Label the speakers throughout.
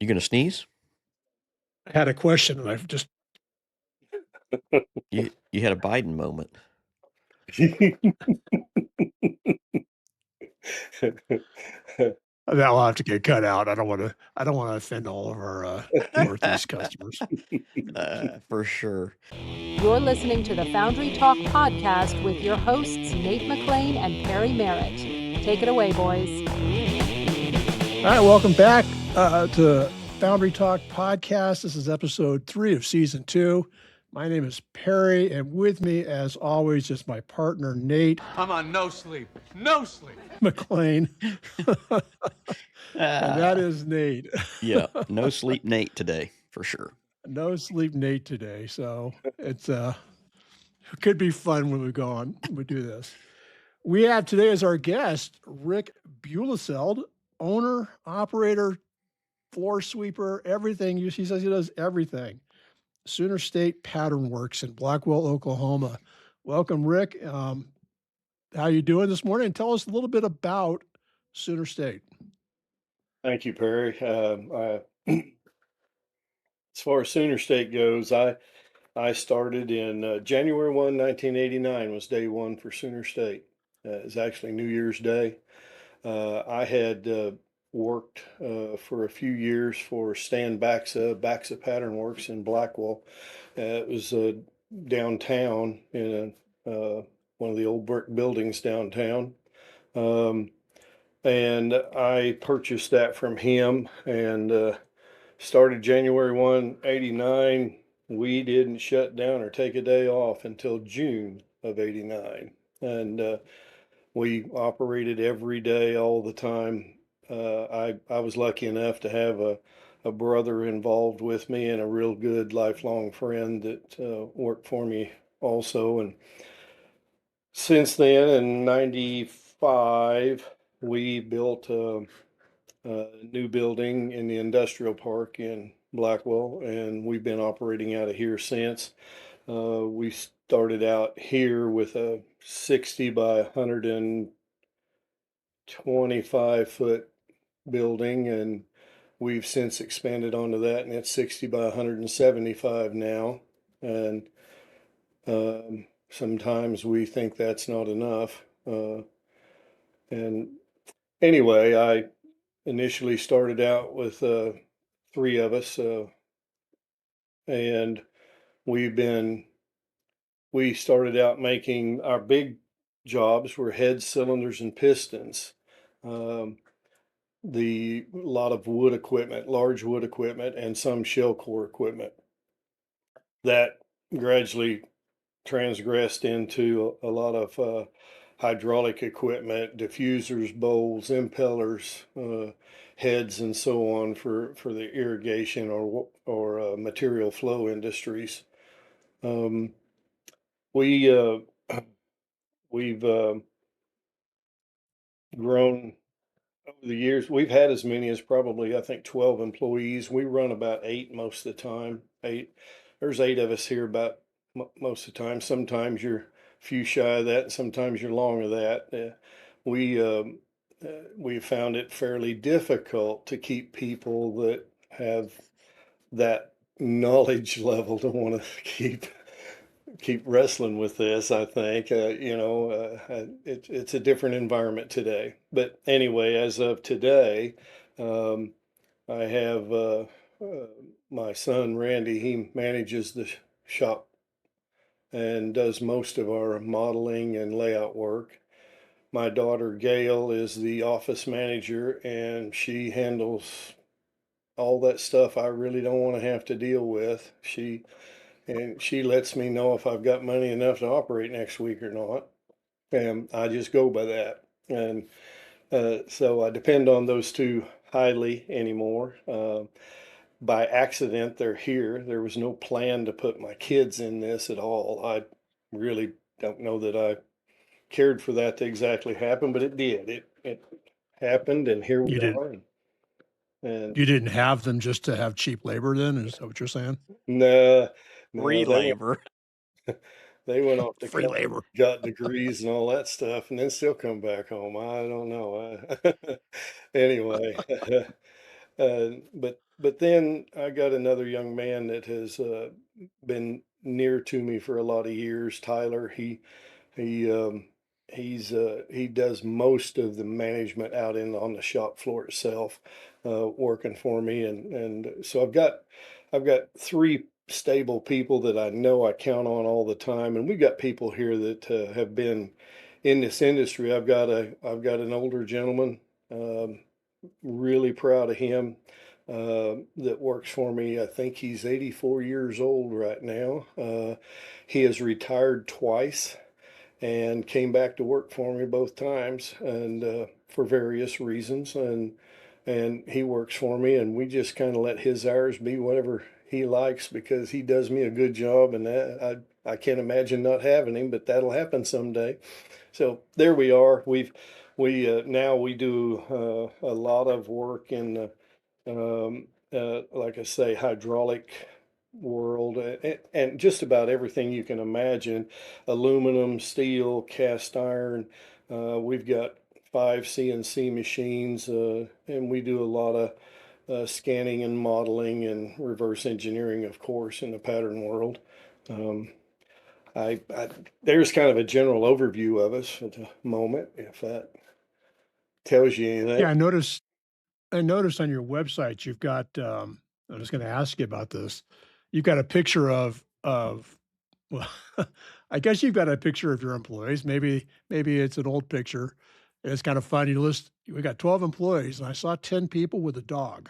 Speaker 1: You gonna sneeze?
Speaker 2: I had a question and I've just
Speaker 1: You had a Biden moment.
Speaker 2: that'll have to get cut out. I don't want to offend all of our Northeast customers.
Speaker 1: For sure.
Speaker 3: You're listening to the Foundry Talk podcast with your hosts, Nate McLean and Perry Merritt. Take it away, boys.
Speaker 2: All right, welcome back to Foundry Talk podcast. This is episode 3 of season 2. My name is Perry, and with me, as always, is my partner, Nate.
Speaker 4: I'm on no sleep.
Speaker 2: McLean. And that is Nate.
Speaker 1: Yeah, no sleep Nate today, for sure.
Speaker 2: No sleep Nate today. So it's it could be fun when we do this. We have today as our guest, Rick Buellesfeld, owner, operator, floor sweeper, everything. He says he does everything. Sooner State Pattern Works in Blackwell, Oklahoma. Welcome, Rick. How you doing this morning? And tell us a little bit about Sooner State.
Speaker 5: Thank you, Perry. As far as Sooner State goes, I started in January 1, 1989 was day one for Sooner State. It was actually New Year's Day. I had worked for a few years for Stan Baxa Pattern Works in Blackwell. It was downtown in one of the old brick buildings downtown. And I purchased that from him and started January 1, 89. We didn't shut down or take a day off until June of 89. And we operated every day, all the time. I was lucky enough to have a brother involved with me and a real good lifelong friend that worked for me also. And since then, in 95, we built a new building in the industrial park in Blackwell, and we've been operating out of here since. We started out here with a 60 by 125 foot building, and we've since expanded onto that, and it's 60 by 175 now. And sometimes we think that's not enough. And anyway, I initially started out with 3 of us, and we started out making our big jobs were heads, cylinders, and pistons. The lot of wood equipment, large wood equipment, and some shell core equipment. That gradually transgressed into a lot of hydraulic equipment, diffusers, bowls, impellers, heads, and so on for the irrigation or material flow industries. We've grown over the years. We've had as many as probably, I think, 12 employees. We run about 8 most of the time. 8. There's 8 of us here about most of the time. Sometimes you're a few shy of that, and sometimes you're long of that. We found it fairly difficult to keep people that have that knowledge level to want to keep wrestling with this. I think it's a different environment today. But anyway, as of today, I have my son Randy. He manages the shop and does most of our modeling and layout work. My daughter Gayle is the office manager, and she handles all that stuff I really don't want to have to deal with. She lets me know if I've got money enough to operate next week or not, and I just go by that. And so I depend on those two highly anymore. By accident, they're here. There was no plan to put my kids in this at all. I really don't know that I cared for that to exactly happen, but it did. It happened, and here we are. And
Speaker 2: you didn't have them just to have cheap labor then? Is that what you're saying?
Speaker 5: No,
Speaker 1: Free labor.
Speaker 5: They went off to
Speaker 2: free labor,
Speaker 5: got degrees and all that stuff, and then still come back home. I don't know. Anyway, but but then I got another young man that has been near to me for a lot of years, Tyler. He he does most of the management out in on the shop floor itself, working for me, and so I've got three stable people that I know I count on all the time, and we've got people here that have been in this industry. I've got an older gentleman, um, really proud of him, that works for me. I think he's 84 years old right now. He has retired twice and came back to work for me both times, and for various reasons, and he works for me, and we just kind of let his hours be whatever he likes because he does me a good job, and that I can't imagine not having him, but that'll happen someday. So there we are. We now we do a lot of work in the like I say, hydraulic world, and just about everything you can imagine, aluminum, steel, cast iron. We've got five CNC machines, and we do a lot of scanning and modeling and reverse engineering, of course, in the pattern world. Um, I there's kind of a general overview of us at the moment, if that tells you anything.
Speaker 2: Yeah, I noticed on your website you've got, I was gonna ask you about this. You've got a picture of well, I guess you've got a picture of your employees. Maybe it's an old picture. It's kind of fun. You list we got 12 employees, and I saw 10 people with a dog.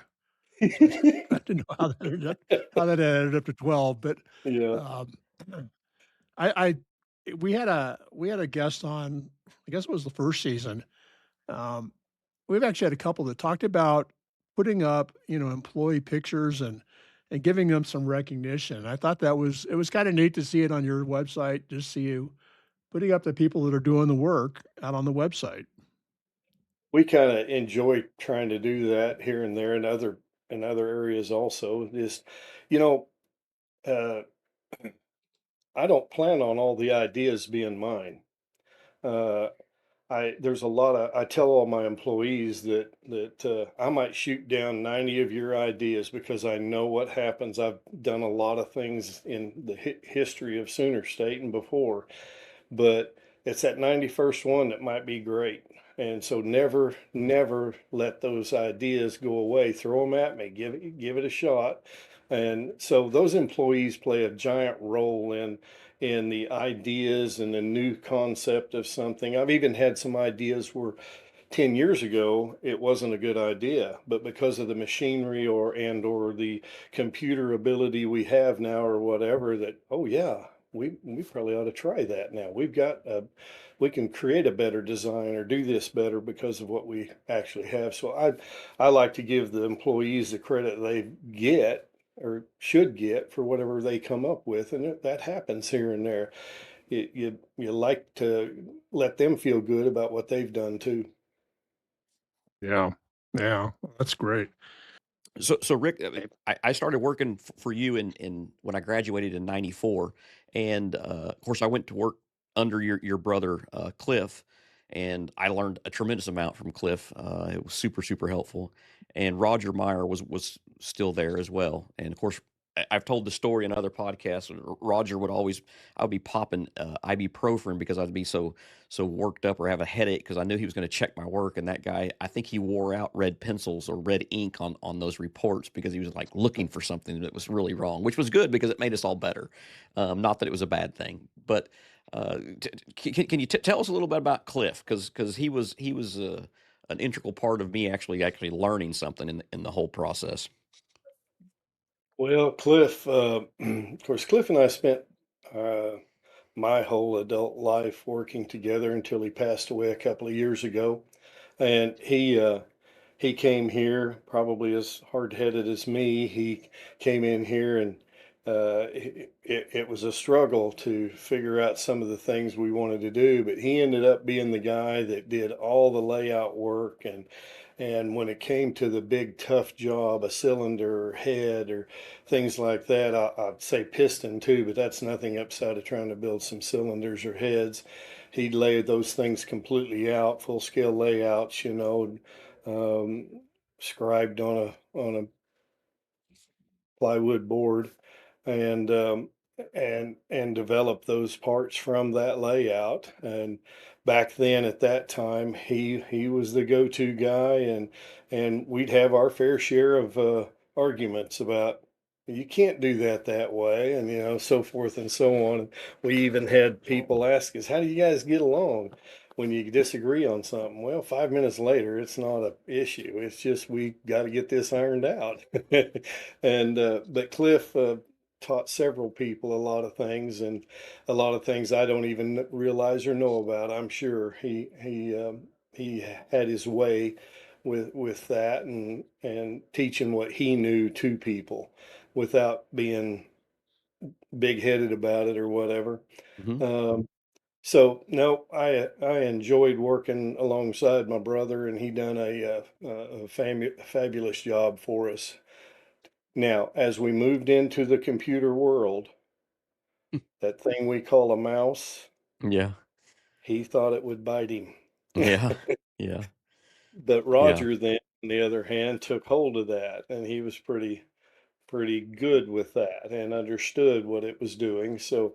Speaker 2: So I didn't know how that ended up to 12, but,
Speaker 5: Yeah.
Speaker 2: um, I we had a guest on, I guess it was the first season. Um, we've actually had a couple that talked about putting up, employee pictures and giving them some recognition. I thought it was kinda neat to see it on your website, just see you putting up the people that are doing the work out on the website.
Speaker 5: We kind of enjoy trying to do that here and there in other areas also. Just, you know, uh, I don't plan on all the ideas being mine. Uh, there's a lot of I tell all my employees that I might shoot down 90 of your ideas because I know what happens. I've done a lot of things in the history of Sooner State and before, but it's that 91st one that might be great. And so never let those ideas go away. Throw them at me. Give it a shot. And so those employees play a giant role in the ideas and the new concept of something. I've even had some ideas where 10 years ago it wasn't a good idea, but because of the machinery or the computer ability we have now or whatever, that, oh yeah, we probably ought to try that now. We can create a better design or do this better because of what we actually have. So I like to give the employees the credit they get or should get for whatever they come up with, and that happens here and there. You like to let them feel good about what they've done too.
Speaker 2: Yeah. Yeah. That's great.
Speaker 1: So Rick, I started working for you in when I graduated in '94, and of course I went to work under your brother Cliff, and I learned a tremendous amount from Cliff. It was super helpful, and Roger Meyer was still there as well. And of course, I've told the story in other podcasts. Roger would always I would be popping ibuprofen because I'd be so worked up or have a headache because I knew he was going to check my work. And that guy, I think he wore out red pencils or red ink on those reports because he was like looking for something that was really wrong, which was good because it made us all better. Not that it was a bad thing, but can you tell us a little bit about Cliff because he was an integral part of me actually learning something in the whole process.
Speaker 5: Well, Cliff, of course, Cliff and I spent uh, my whole adult life working together until he passed away a couple of years ago. And he came here probably as hard-headed as me. He came in here and it was a struggle to figure out some of the things we wanted to do, but he ended up being the guy that did all the layout work and when it came to the big tough job, a cylinder or head or things like that, I'd say piston too, but that's nothing upside of trying to build some cylinders or heads. He'd lay those things completely out, full scale layouts, um, scribed on a plywood board, and and develop those parts from that layout. And back then, at that time, he was the go-to guy, and we'd have our fair share of arguments about you can't do that way, and so forth and so on. We even had people ask us, "How do you guys get along when you disagree on something?" Well, 5 minutes later, it's not a issue. It's just we got to get this ironed out. And but Cliff taught several people a lot of things, and a lot of things I don't even realize or know about. I'm sure he had his way with that, and teaching what he knew to people without being big headed about it or whatever.
Speaker 1: Hmm.
Speaker 5: Um, so no, I enjoyed working alongside my brother, and he done a fabulous job for us. Now, as we moved into the computer world, that thing we call a mouse,
Speaker 1: Yeah.
Speaker 5: he thought it would bite him.
Speaker 1: Yeah. Yeah.
Speaker 5: But
Speaker 1: Yeah.
Speaker 5: Roger then, on the other hand, took hold of that, and he was pretty good with that and understood what it was doing. So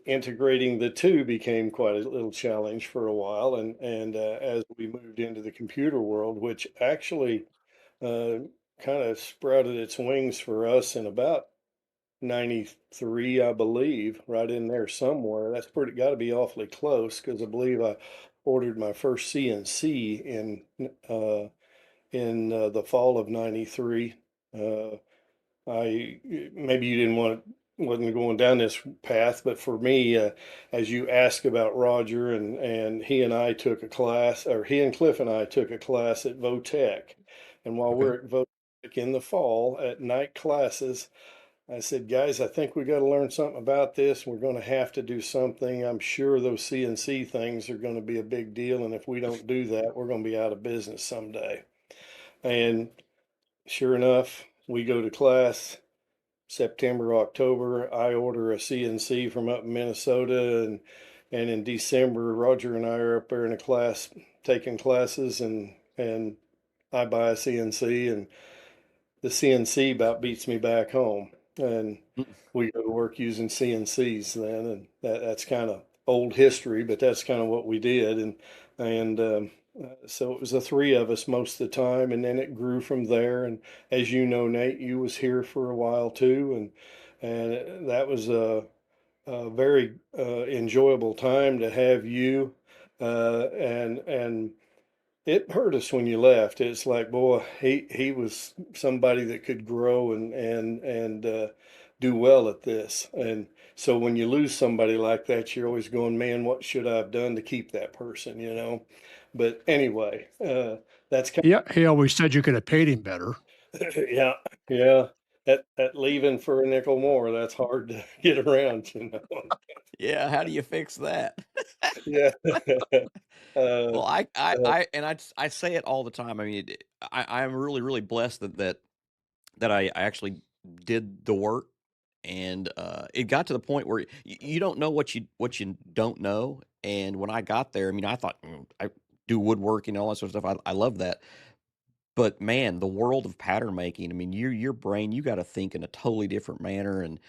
Speaker 5: integrating the two became quite a little challenge for a while, and as we moved into the computer world, which actually uh, kind of sprouted its wings for us in about 93, I believe, right in there somewhere. That's pretty got to be awfully close, because I believe I ordered my first CNC in the fall of 93. Uh, I maybe you didn't want wasn't going down this path, but for me, as you ask about Roger, and he and I took a class, or he and Cliff and I took a class at Votech, and while
Speaker 1: Okay.
Speaker 5: we're at Votech in the fall at night classes, I said, guys, I think we got to learn something about this. We're going to have to do something. I'm sure those CNC things are going to be a big deal, and if we don't do that, we're going to be out of business someday. And sure enough, we go to class September, October. I order a CNC from up in Minnesota, and in December, Roger and I are up there in a class taking classes, and I buy a CNC, and the CNC about beats me back home, and
Speaker 1: Mm.
Speaker 5: we go to work using CNCs then, and that's kind of old history, but that's kind of what we did, and so it was the three of us most of the time, and then it grew from there. And as you know, Nate, you was here for a while too, and that was a very enjoyable time to have you, and it hurt us when you left. It's like, boy, he was somebody that could grow and do well at this. And so when you lose somebody like that, you're always going, man, what should I have done to keep that person, you know? But anyway, that's kind
Speaker 2: Yeah, he always said you could have paid him better.
Speaker 5: of, yeah, yeah. At leaving for a nickel more, that's hard to get around, you know.
Speaker 1: Yeah. How do you fix that?
Speaker 5: Yeah. uh,
Speaker 1: Well, I, I,
Speaker 5: uh,
Speaker 1: I, and I say it all the time. I mean, I'm really, really blessed that I actually did the work, and it got to the point where you don't know what you don't know. And when I got there, I mean, I thought I do woodworking and all that sort of stuff. I love that. But man, the world of pattern making, I mean, your brain, you got to think in a totally different manner. And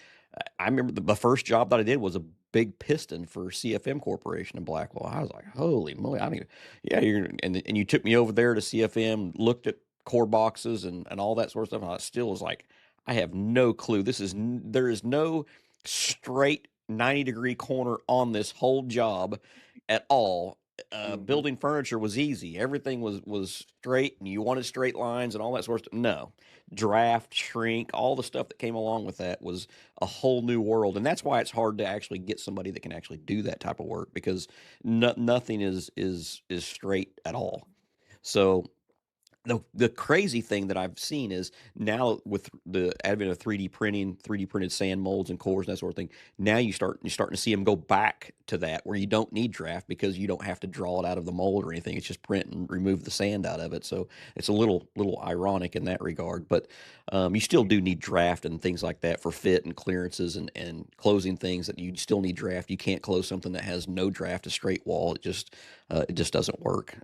Speaker 1: I remember the first job that I did was a big piston for CFM Corporation in Blackwell. I was like, holy moly! I don't even, yeah, and you took me over there to CFM, looked at core boxes and all that sort of stuff. And I still was like, I have no clue. There is no straight 90-degree corner on this whole job at all.
Speaker 5: mhm.
Speaker 1: Building furniture was easy. Everything was straight, and you wanted straight lines and all that sort of stuff. No, draft, shrink, all the stuff that came along with that was a whole new world, and that's why it's hard to actually get somebody that can actually do that type of work, because nothing is straight at all. So the crazy thing that I've seen is now with the advent of 3D printing, 3D printed sand molds and cores and that sort of thing, now you're starting to see them go back to that where you don't need draft because you don't have to draw it out of the mold or anything. It's just print and remove the sand out of it. So it's a little ironic in that regard, but you still do need draft and things like that for fit and clearances and closing things that you still need draft. You can't close something that has no draft, a straight wall. It just doesn't work.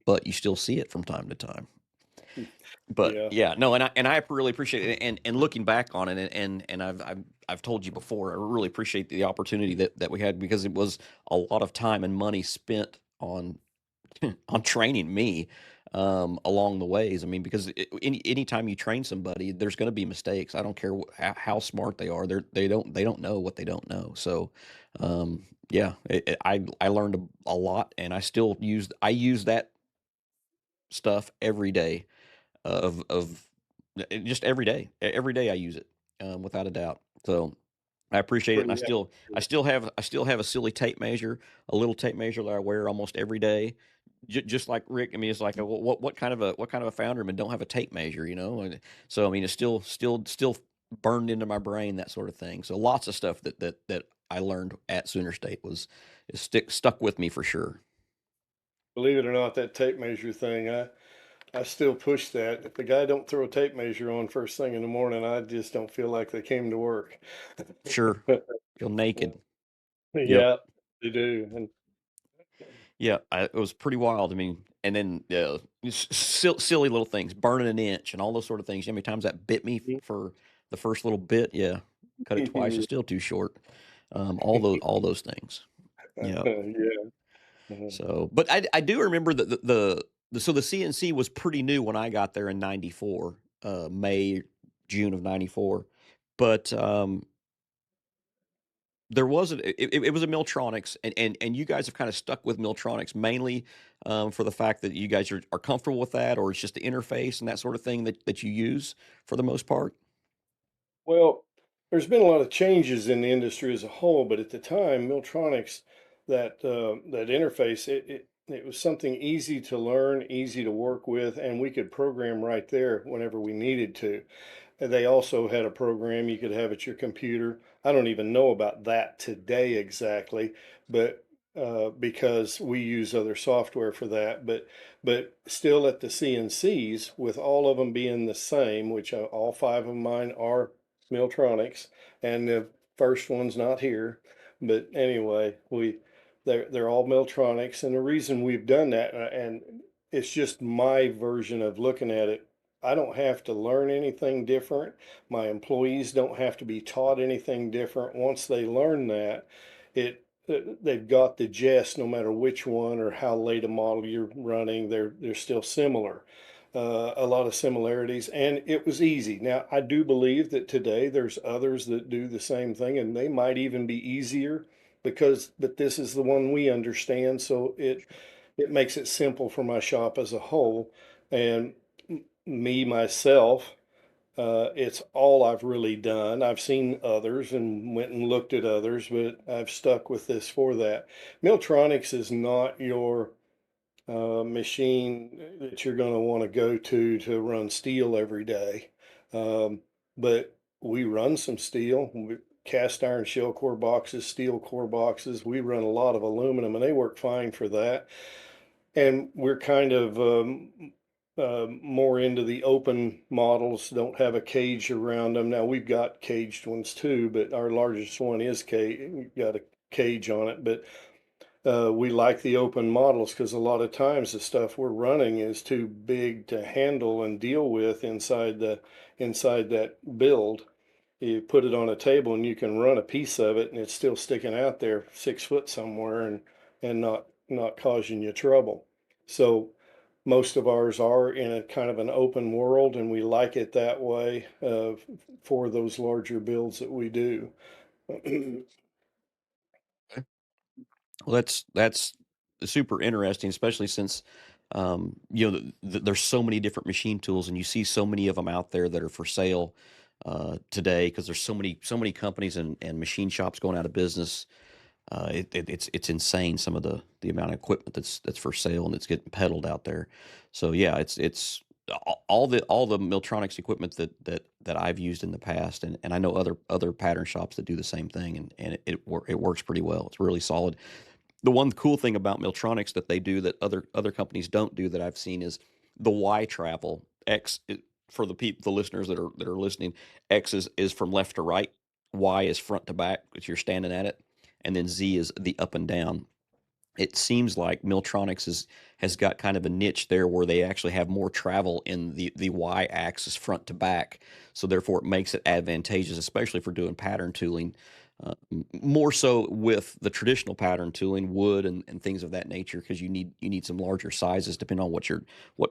Speaker 1: But you still see it from time to time. But
Speaker 5: Yeah.
Speaker 1: yeah, no, and I really appreciate it. And looking back on it, and I've told you before, I really appreciate the opportunity that we had, because it was a lot of time and money spent on on training me along the ways. I mean, because anytime you train somebody, there's going to be mistakes. I don't care how smart they are. They don't know what they don't know. So yeah, I learned a lot, and I use that stuff every day of just every day I use it without a doubt. So I appreciate it, and
Speaker 5: Pretty
Speaker 1: I still have a silly tape measure, a little tape measure that I wear almost every day. Just like Rick, I mean, it's like what kind of a foundryman don't have a tape measure, you know? And so I mean, it's still burned into my brain, that sort of thing. So lots of stuff that I learned at Sooner State is stuck with me for sure.
Speaker 5: Believe it or not, that tape measure thing, I still push that. If the guy don't throw a tape measure on first thing in the morning, I just don't feel like they came to work.
Speaker 1: Sure, feel naked. Yep.
Speaker 5: Yeah, they do. And
Speaker 1: Yeah, it was pretty wild. I mean, and then silly little things, burning an inch, and all those sort of things. You know how many times that bit me for the first little bit? Yeah, cut it twice, it's still too short. All those things. Yeah.
Speaker 5: yeah. Mhm.
Speaker 1: So, but I do remember that the CNC was pretty new when I got there in '94, May, June of '94, but there wasn't it was a Miltronics, and you guys have kind of stuck with Miltronics mainly for the fact that you guys are comfortable with that, or it's just the interface and that sort of thing that you use for the most part.
Speaker 5: Well, there's been a lot of changes in the industry as a whole, but at the time, Miltronics, that interface, it was something easy to learn, easy to work with, and we could program right there whenever we needed to. And they also had a program you could have at your computer. I don't even know about that today exactly, but because we use other software for that. But still at the CNCs, with all of them being the same, which all five of mine are Miltronics, and the first one's not here. But anyway, they're all Miltronics, and the reason we've done that, and it's just my version of looking at it. I don't have to learn anything different. My employees don't have to be taught anything different. Once they learn that, they've got the gist. No matter which one or how late a model you're running, they're still similar. A lot of similarities, and it was easy. Now, I do believe that today there's others that do the same thing, and they might even be easier but this is the one we understand, so it makes it simple for my shop as a whole. And me myself, it's all I've really done. I've seen others and went and looked at others, but I've stuck with this for that. Miltronics is not your machine that you're going to want to go to run steel every day. Um, but we run some steel, cast iron shell core boxes, steel core boxes. We run a lot of aluminum, and they work fine for that. And we're kind of more into the open models, don't have a cage around them. Now we've got caged ones too, but our largest one is got a cage on it. But we like the open models because a lot of times the stuff we're running is too big to handle and deal with inside that build. You put it on a table and you can run a piece of it and it's still sticking out there 6 foot somewhere and not causing you trouble. So most of ours are in a kind of an open world, and we like it that way for those larger builds that we do.
Speaker 1: Well, that's super interesting, especially since there's so many different machine tools, and you see so many of them out there that are for sale today, because there's so many companies and machine shops going out of business. It's insane, some of the amount of equipment that's for sale and it's getting peddled out there. So yeah, it's all the Miltronics equipment that I've used in the past, and I know other pattern shops that do the same thing, and it works pretty well. It's really solid. The one cool thing about Miltronics that they do that other companies don't do that I've seen is the Y travel. For the listeners that are listening, X is from left to right, Y is front to back if you're standing at it, and then Z is the up and down. it seems like Miltronics has got kind of a niche there where they actually have more travel in the Y axis front to back. So therefore, it makes it advantageous, especially for doing pattern tooling. More so with the traditional pattern tooling, wood and things of that nature, because you need some larger sizes depending on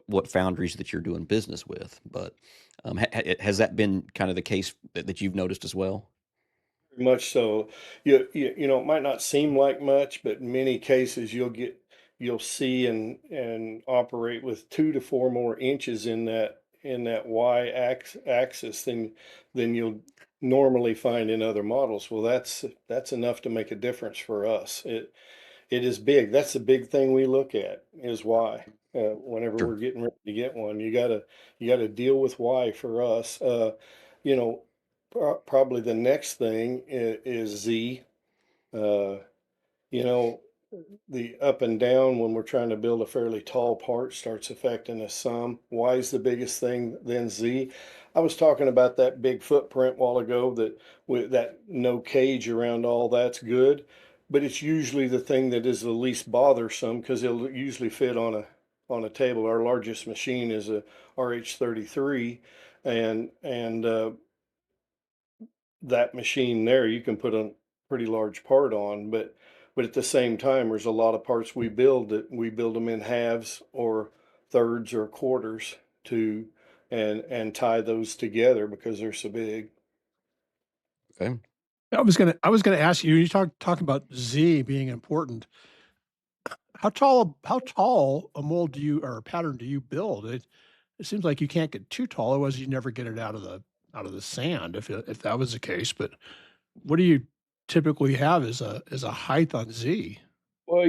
Speaker 1: what foundries that you're doing business with. But has that been kind of the case that you've noticed as well?
Speaker 5: Much so. You know, it might not seem like much, but in many cases you'll see and operate with 2 to 4 more inches in that axis than you'll normally find in other models. Well, that's enough to make a difference for us. It is big. That's the big thing we look at is why. Whenever
Speaker 1: Sure.
Speaker 5: we're getting ready to get one, you gotta deal with why for us. You know, probably the next thing is Z. Uh, you know, the up and down when we're trying to build a fairly tall part starts affecting us some. Y is the biggest thing, then Z. I was talking about that big footprint while ago that with that no cage around all that's good, but it's usually the thing that is the least bothersome because it'll usually fit on a table. Our largest machine is a RH33, and that machine there you can put a pretty large part on, but at the same time there's a lot of parts we build that we build them in halves or thirds or quarters to and tie those together because they're so big.
Speaker 1: Okay.
Speaker 2: I was gonna ask you, you talking about Z being important. How tall a mold do you or a pattern do you build? It seems like you can't get too tall, otherwise you never get it out of the sand if that was the case. But what do you typically have as a height on Z?
Speaker 5: Well,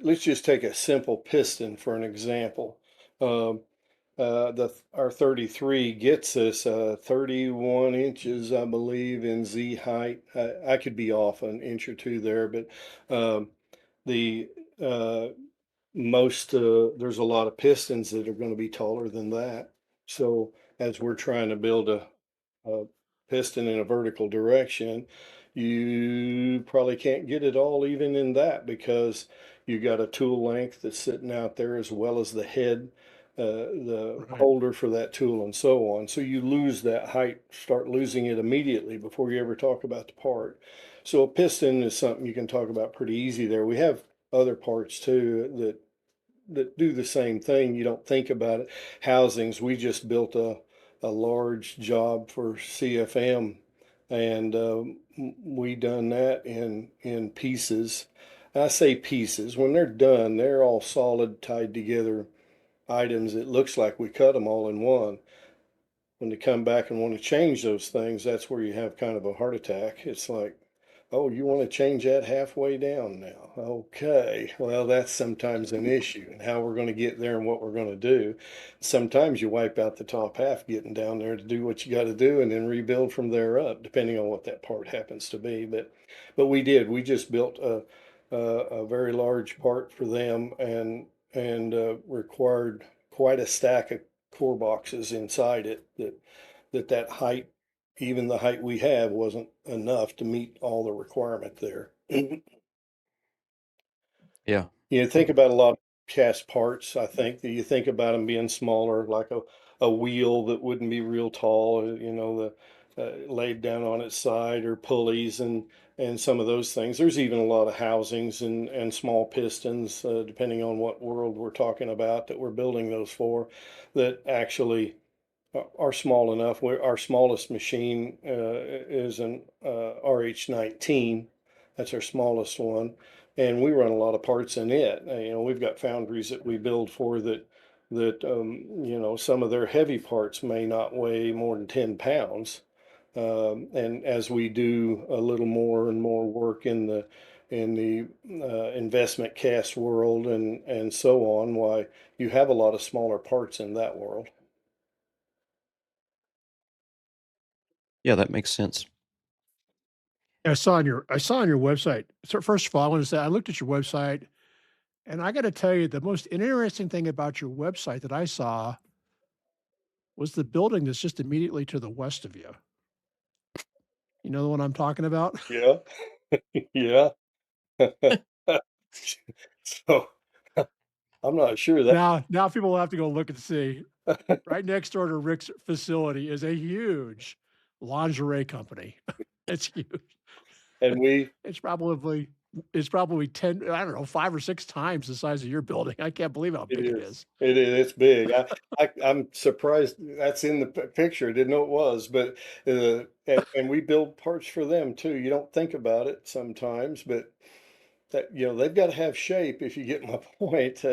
Speaker 5: let's just take a simple piston for an example. um, our 33 gets us 31 inches, I believe, in Z height. I could be off an inch or two there, but um, the uh, most there's a lot of pistons that are going to be taller than that. So as we're trying to build a piston in a vertical direction, you probably can't get it all even in that because you got a tool length that's sitting out there as well as the head, the
Speaker 2: Right.
Speaker 5: holder for that tool and so on. So you lose that height, start losing it immediately before you ever talk about the part. So a piston is something you can talk about pretty easy there. We have other parts too that do the same thing. You don't think about it. Housings, we just built a large job for CFM, and we done that in pieces. I say pieces. When they're done, they're all solid, tied together items. It looks like we cut them all in one. When they come back and want to change those things, that's where you have kind of a heart attack. It's like, oh, you want to change that halfway down now? Okay, well, that's sometimes an issue, and how we're going to get there and what we're going to do. Sometimes you wipe out the top half getting down there to do what you got to do, and then rebuild from there up, depending on what that part happens to be. But we did. We just built a very large part for them, and required quite a stack of core boxes inside it that height, even the height we have, wasn't enough to meet all the requirement there.
Speaker 1: Yeah.
Speaker 5: You think about a lot of cast parts, I think that you think about them being smaller, like a wheel that wouldn't be real tall, the laid down on its side, or pulleys and some of those things. There's even a lot of housings and small pistons, depending on what world we're talking about that we're building those for, that actually are small enough. Our smallest machine is an RH19. That's our smallest one, and we run a lot of parts in it. We've got foundries that we build for that some of their heavy parts may not weigh more than 10 pounds. And as we do a little more and more work in the investment cast world and so on, why you have a lot of smaller parts in that world.
Speaker 1: Yeah, that makes sense.
Speaker 2: I saw on your website. So first of all, I want to say I looked at your website, and I got to tell you, the most interesting thing about your website that I saw was the building that's just immediately to the west of you. You know the one I'm talking about?
Speaker 5: Yeah. Yeah. So I'm not sure that.
Speaker 2: Now people will have to go look and see. Right next door to Rick's facility is a huge lingerie company. It's huge.
Speaker 5: And we,
Speaker 2: It's probably it's probably 10, I don't know, 5 or 6 times the size of your building. I can't believe how
Speaker 5: it
Speaker 2: big it
Speaker 5: is,
Speaker 2: is.
Speaker 5: it's big. I'm surprised that's in the picture. I didn't know it was, but and we build parts for them too. You don't think about it sometimes, but that, they've got to have shape, if you get my point.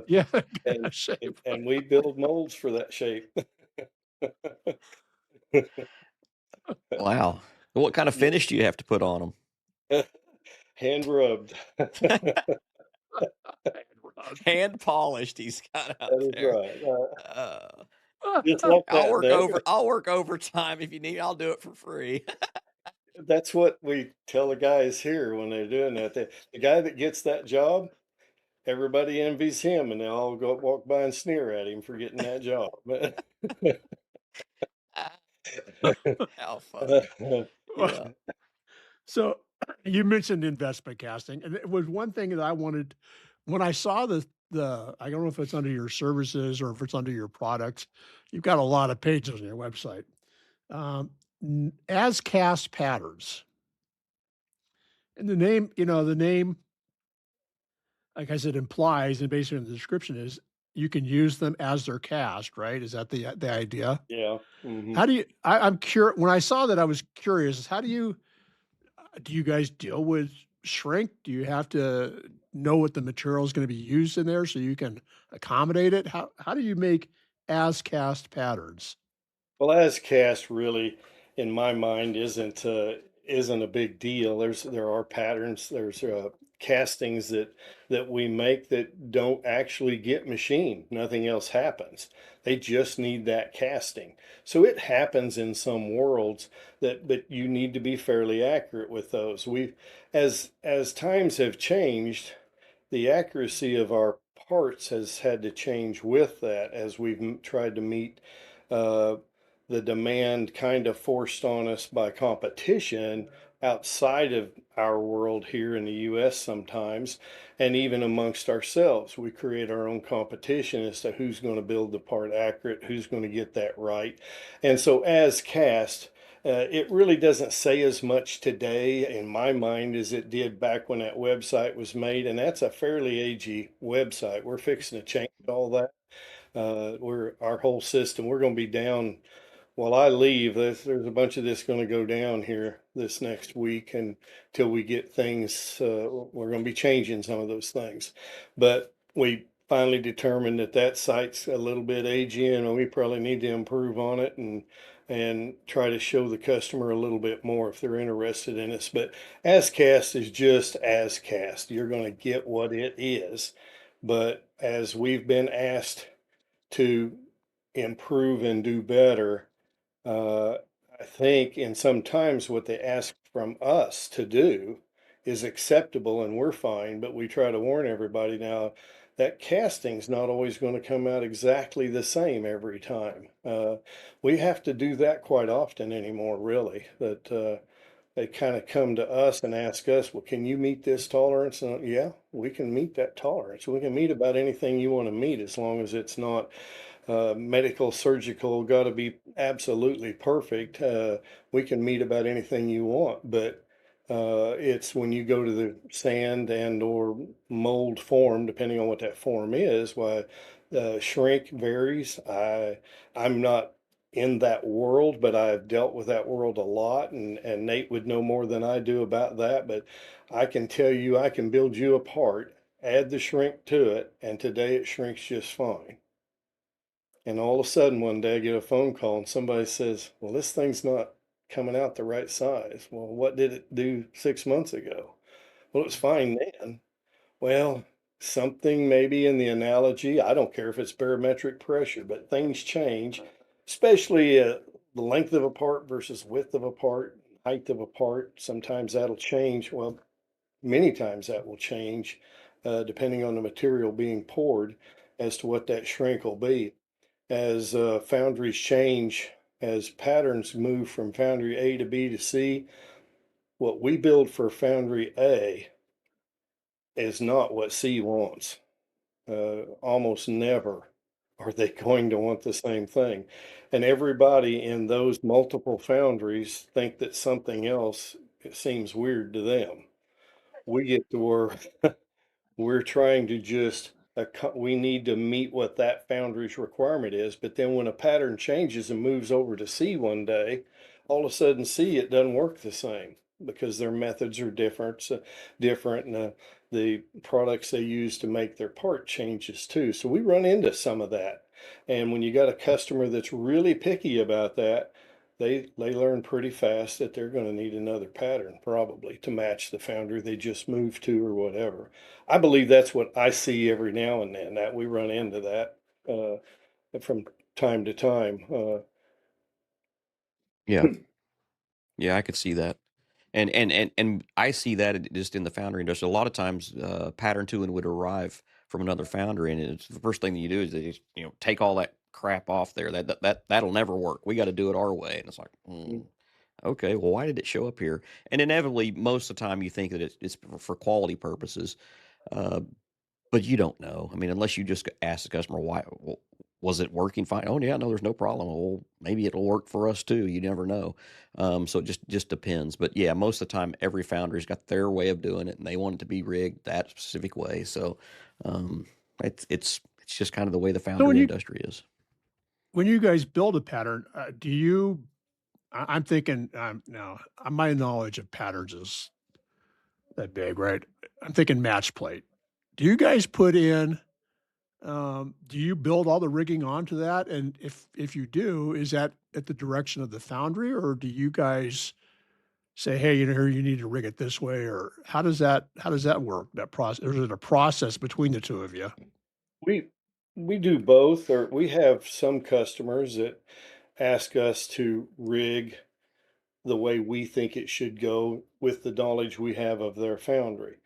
Speaker 2: Yeah,
Speaker 5: And
Speaker 2: shape.
Speaker 5: and we build molds for that shape.
Speaker 1: Wow. What kind of
Speaker 5: Yeah.
Speaker 1: finish do you have to put on
Speaker 5: Hand rubbed.
Speaker 2: Rug.
Speaker 1: Hand polished he's got out
Speaker 5: That is
Speaker 1: there.
Speaker 5: right.
Speaker 1: Uh,
Speaker 5: Just like that, Doug.
Speaker 1: I'll work overtime if you need. I'll do it for free.
Speaker 5: That's what we tell the guys here when they're doing that. The guy that gets that job, everybody envies him, and they all go walk by and sneer at him for getting that job. But
Speaker 1: How funny. Yeah.
Speaker 2: So you mentioned investment casting, and it was one thing that I wanted when I saw the I don't know if it's under your services or if it's under your products. You've got a lot of pages on your website. Um, as cast patterns, and the name, like I said, implies, and basically the description is you can use them as they're cast, right? Is that the idea?
Speaker 5: yeah. Hmm.
Speaker 2: How do you? I'm curious. When I saw that, I was curious. How do you guys deal with shrink? Do you have to know what the material is going to be used in there so you can accommodate it? How do you make as cast patterns?
Speaker 5: Well, as cast really, in my mind, isn't a big deal. There are patterns. There's castings that we make that don't actually get machined. Nothing else happens. They just need that casting. So it happens in some worlds but you need to be fairly accurate with those. As times have changed, the accuracy of our parts has had to change with that as we've tried to meet uh, the demand kind of forced on us by competition outside of our world here in the US sometimes, and even amongst ourselves. We create our own competition as to who's going to build the part accurate, who's going to get that right. And so, as cast, it really doesn't say as much today in my mind as it did back when that website was made. And that's a fairly agey website. We're fixing to change all that. Our whole system, we're going to be down. While I leave, there's a bunch of this going to go down here this next week until we get things. We're going to be changing some of those things, but we finally determined that that site's a little bit agey, and we probably need to improve on it and try to show the customer a little bit more if they're interested in us. But AsCast is just AsCast. You're going to get what it is, but as we've been asked to improve and do better, uh, I think in sometimes what they ask from us to do is acceptable and we're fine, but we try to warn everybody now that casting's not always going to come out exactly the same every time. We have to do that quite often anymore, really. That they kind of come to us and ask us, well, can you meet this tolerance? And yeah, we can meet that tolerance. We can meet about anything you want to meet as long as it's not medical, surgical, got to be absolutely perfect. We can meet about anything you want, but it's when you go to the sand and or mold form, depending on what that form is, why shrink varies. I'm not in that world, but I've dealt with that world a lot, and Nate would know more than I do about that. But I can tell you, I can build you a part, add the shrink to it, and today it shrinks just fine. And all of a sudden, one day I get a phone call and somebody says, well, this thing's not coming out the right size. Well, what did it do 6 months ago? Well, it was fine then. Well, something maybe in the analogy, I don't care if it's barometric pressure, but things change, especially the length of a part versus width of a part, height of a part. Sometimes that'll change. Well, many times that will change depending on the material being poured as to what that shrink will be as foundries change, as patterns move from foundry A to B to C, what we build for foundry A is not what C wants. Almost never are they going to want the same thing. And everybody in those multiple foundries think that something else, it seems weird to them. We get to where we're trying to just, we need to meet what that foundry's requirement is. But then when a pattern changes and moves over to C one day, all of a sudden C, it doesn't work the same because their methods are different, different, and the products they use to make their part changes too. So we run into some of that. And when you got a customer that's really picky about that, they learn pretty fast that they're going to need another pattern probably to match the foundry they just moved to or whatever. I believe that's what I see every now and then, that we run into that from time to time.
Speaker 1: Yeah. Yeah, I could see that. And I see that just in the foundry industry. A lot of times, pattern tooling would arrive from another foundry, and it's the first thing that you do is they just, take all that crap off there. That'll never work. We got to do it our way. And it's like, okay, well, why did it show up here? And inevitably, most of the time, you think that it's for quality purposes. Uh, but you don't know. I mean, unless you just ask the customer why, well, was it working fine? Oh yeah, no, there's no problem. Well, maybe it'll work for us too. You never know. So it just depends. But yeah, most of the time, every foundry's got their way of doing it, and they want it to be rigged that specific way. So um, it's just kind of the way the
Speaker 2: So
Speaker 1: foundry industry is.
Speaker 2: when you guys build a pattern, do you? I'm thinking now. My knowledge of patterns is that big, right? I'm thinking match plate. Do you guys put in? Do you build all the rigging onto that? And if you do, is that at the direction of the foundry, or do you guys say, hey, here you need to rig it this way, or how does that work? That process, or is it a process between the two of you?
Speaker 5: We we do both, or we have some customers that ask us to rig the way we think it should go with the knowledge we have of their foundry.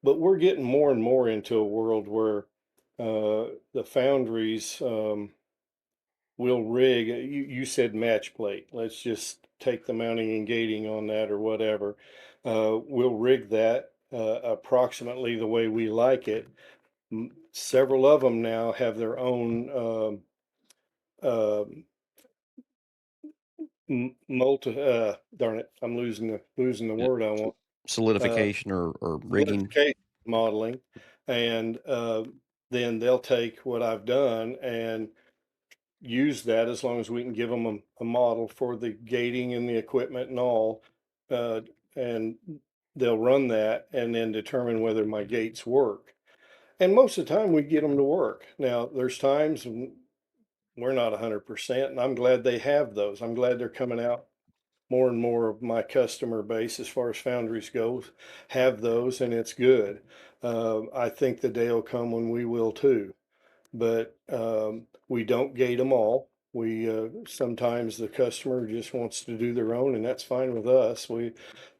Speaker 5: But we're getting more and more into a world where the foundries will rig. You said match plate. Let's just take the mounting and gating on that or whatever. We'll rig that approximately the way we like it. Several of them now have their own um, multi. Darn it, I'm losing the
Speaker 1: Yeah,
Speaker 5: word I want. Uh,
Speaker 1: solidification or rigging.
Speaker 5: Solidification modeling, and then they'll take what I've done and use that as long as we can give them a model for the gating and the equipment and all, uh, and they'll run that and then determine whether my gates work. And most of the time we get them to work. Now, there's times when we're not 100%, and I'm glad they have those. I'm glad they're coming out. More and more of my customer base, as far as foundries goes, have those, and it's good. I think the day will come when we will too, but we don't gate them all. We sometimes the customer just wants to do their own, and that's fine with us.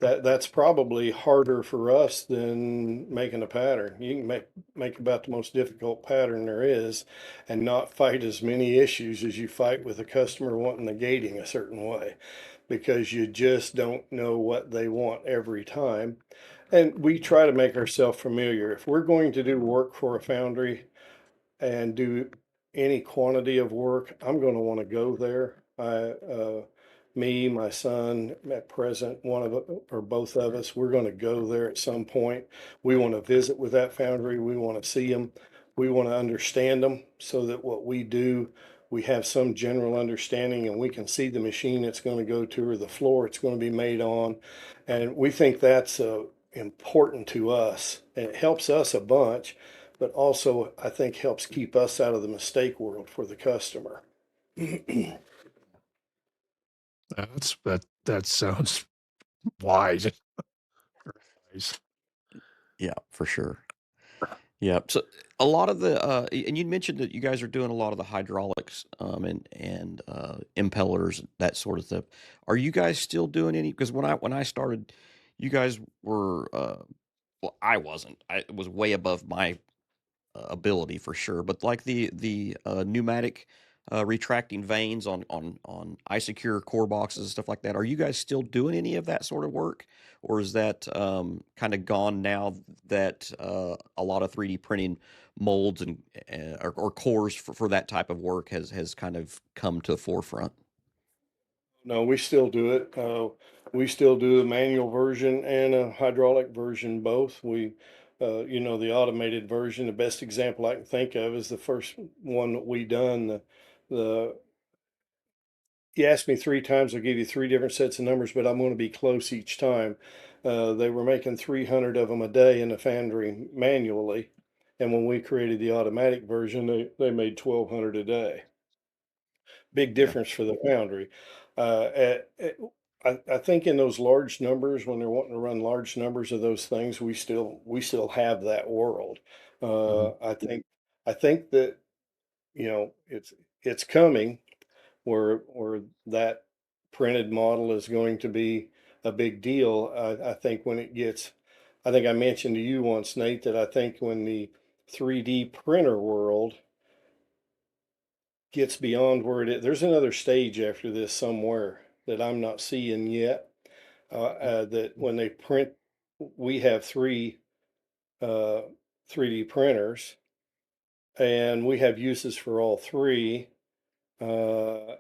Speaker 5: That's probably harder for us than making a pattern. You can make about the most difficult pattern there is, and not fight as many issues as you fight with a customer wanting the gating a certain way, because you just don't know what they want every time. And we try to make ourselves familiar. If we're going to do work for a foundry and do any quantity of work, I'm going to want to go there. Me, my son, at present, one of or both of us, we're going to go there at some point. We want to visit with that foundry. We want to see them. We want to understand them so that what we do, we have some general understanding and we can see the machine it's going to go to or the floor it's going to be made on. And we think that's important to us, and it helps us a bunch, but also I think helps keep us out of the mistake world for the customer.
Speaker 2: That sounds wise. Very wise.
Speaker 1: Yeah, for sure. Yeah. So a lot of the and you mentioned that you guys are doing a lot of the hydraulics and impellers, that sort of stuff. Are you guys still doing any? Because when I started, you guys were well, I wasn't. It was way above my ability for sure. But like the pneumatic retracting vanes on isocure core boxes and stuff like that. Are you guys still doing any of that sort of work, or is that kind of gone now that a lot of 3D printing molds and or cores for that type of work has kind of come to the forefront?
Speaker 5: No, we still do it. We still do a manual version and a hydraulic version, both. The automated version, the best example I can think of is the first one that we done. The You asked me three times, I'll give you three different sets of numbers, but I'm going to be close each time. They were making 300 of them a day in the foundry manually, and when we created the automatic version, they made 1,200 a day. Big
Speaker 1: Yeah.
Speaker 5: difference for the foundry. I think in those large numbers, when they're wanting to run large numbers of those things, we still have that world.
Speaker 1: Hmm.
Speaker 5: I think that it's coming where that printed model is going to be a big deal. I think when it gets, I think I mentioned to you once, Nate, that I think when the 3D printer world gets beyond where it is, there's another stage after this somewhere that I'm not seeing yet. That when they print, we have three 3D printers, and we have uses for all three. Uh,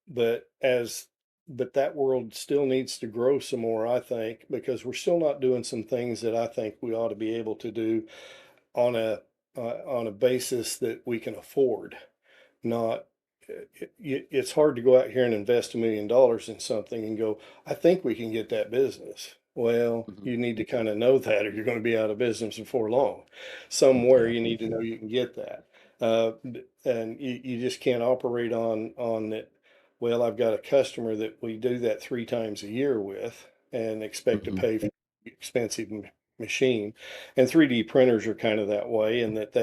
Speaker 5: but as but that world still needs to grow some more, I think, because we're still not doing some things that I think we ought to be able to do on a basis that we can afford. Not It's hard to go out here and invest $1 million in something and go, I think we can get that business. Well,
Speaker 1: Hmm.
Speaker 5: you need to kind of know that, or you're going to be out of business before long. Somewhere
Speaker 1: Yeah.
Speaker 5: you need to know you can get that, and you just can't operate on it. Well, I've got a customer that we do that 3 times a year with, and expect to
Speaker 1: Hmm.
Speaker 5: pay for expensive machine. And 3D printers are kind of that way, in that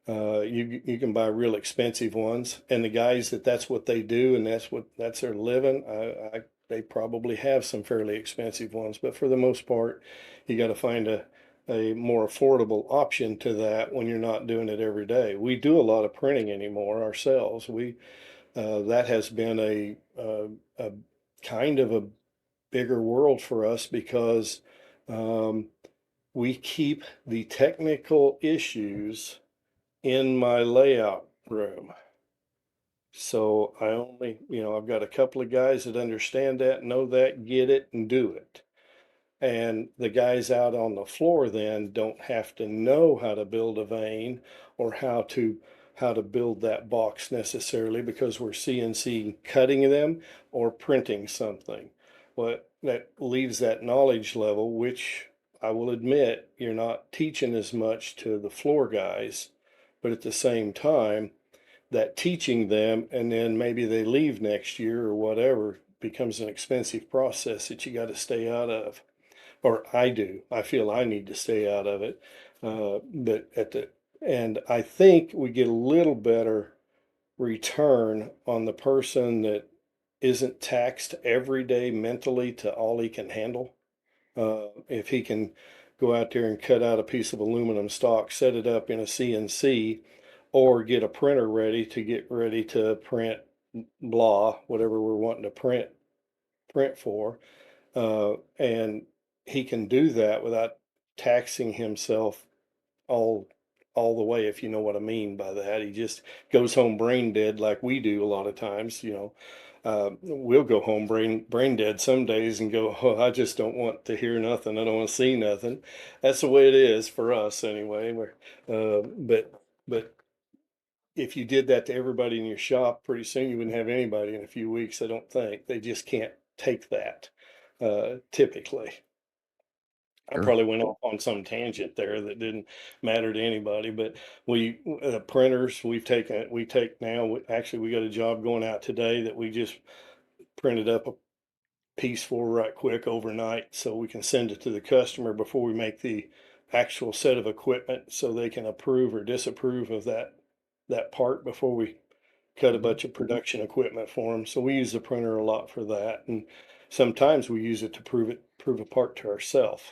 Speaker 5: you can buy real expensive ones, and the guys that's what they do, and that's their living. They probably have some fairly expensive ones, but for the most part, you got to find a more affordable option to that when you're not doing it every day. We do a lot of printing anymore ourselves. We That has been a kind of a bigger world for us because um, we keep the technical issues in my layout room. So I've got a couple of guys that understand that, know that, get it, and do it. And the guys out on the floor then don't have to know how to build a vane or how to build that box necessarily, because we're CNC cutting them or printing something. What that leaves that knowledge level, which I will admit you're not teaching as much to the floor guys, but at the same time, that teaching them and then maybe they leave next year or whatever becomes an expensive process that you got to stay out of. Or I do. I feel I need to stay out of it. But at the And I think we get a little better return on the person that isn't taxed every day mentally to all he can handle. If he can go out there and cut out a piece of aluminum stock, set it up in a CNC, or get a printer ready to print blah, whatever we're wanting to print for, and he can do that without taxing himself all all the way, if you know what I mean by that. He just goes home brain dead like we do a lot of times. We'll go home brain dead some days and go, oh, I just don't want to hear nothing. I don't want to see nothing. That's the way it is for us anyway. But if you did that to everybody in your shop, pretty soon you wouldn't have anybody in a few weeks. I don't think they just can't take that typically. I
Speaker 1: Sure.
Speaker 5: probably went off on some tangent there that didn't matter to anybody, but printers we take now. Actually, we got a job going out today that we just printed up a piece for right quick overnight, so we can send it to the customer before we make the actual set of equipment, so they can approve or disapprove of that part before we cut a
Speaker 1: Hmm.
Speaker 5: bunch of production equipment for them. So we use the printer a lot for that, and sometimes we use it to prove a part to ourselves.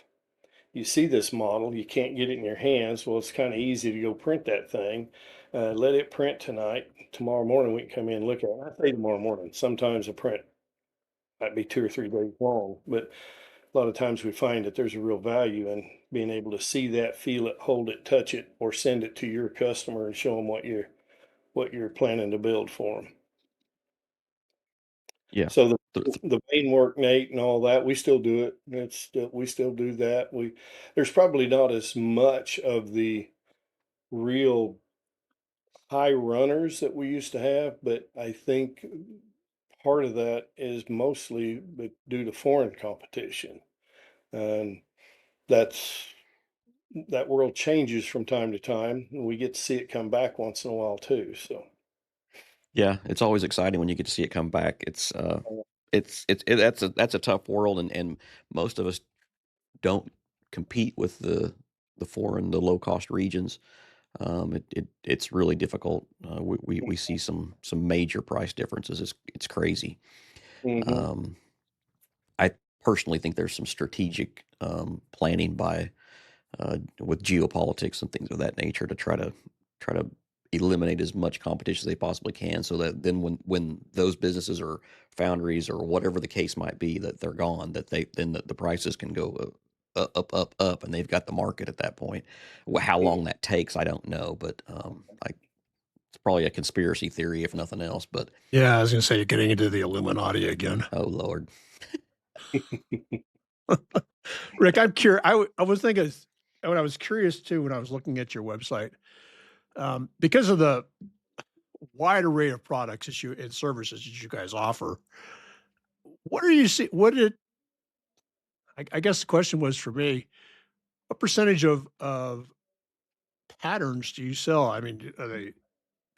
Speaker 5: You see this model, you can't get it in your hands. Well, it's kind of easy to go print that thing. let it print tonight. Tomorrow morning, we can come in and look at it. I say tomorrow morning. Sometimes the print might be 2 or 3 days long, but a lot of times we find that there's a real value in being able to see that, feel it, hold it, touch it, or send it to your customer and show them what you're planning to build for them.
Speaker 1: Yeah.
Speaker 5: So the
Speaker 1: Th- th-
Speaker 5: the main work, Nate, and all that, we still do it. We still do that. There's probably not as much of the real high runners that we used to have, but I think part of that is mostly due to foreign competition. And that's that world changes from time to time, and we get to see it come back once in a while too. So
Speaker 1: yeah, it's always exciting when you get to see it come back. That's a tough world, and most of us don't compete with the low cost regions. It's really difficult. We see some major price differences. It's crazy.
Speaker 5: hmm
Speaker 1: Um, I personally think there's some strategic planning by with geopolitics and things of that nature to try to eliminate as much competition as they possibly can, so that then when those businesses or foundries or whatever the case might be, that they're gone, that the prices can go up, and they've got the market at that point. How long that takes, I don't know, but it's probably a conspiracy theory if nothing else. But
Speaker 2: Yeah, I was going to say you're getting into the Illuminati again.
Speaker 1: oh Lord,
Speaker 2: Rick, I'm curious. I was thinking, when I was curious too, when I was looking at your website, because of the wide array of products that you and services that you guys offer, what are you see? What did I guess the question was for me? What percentage of patterns do you sell? I mean, are they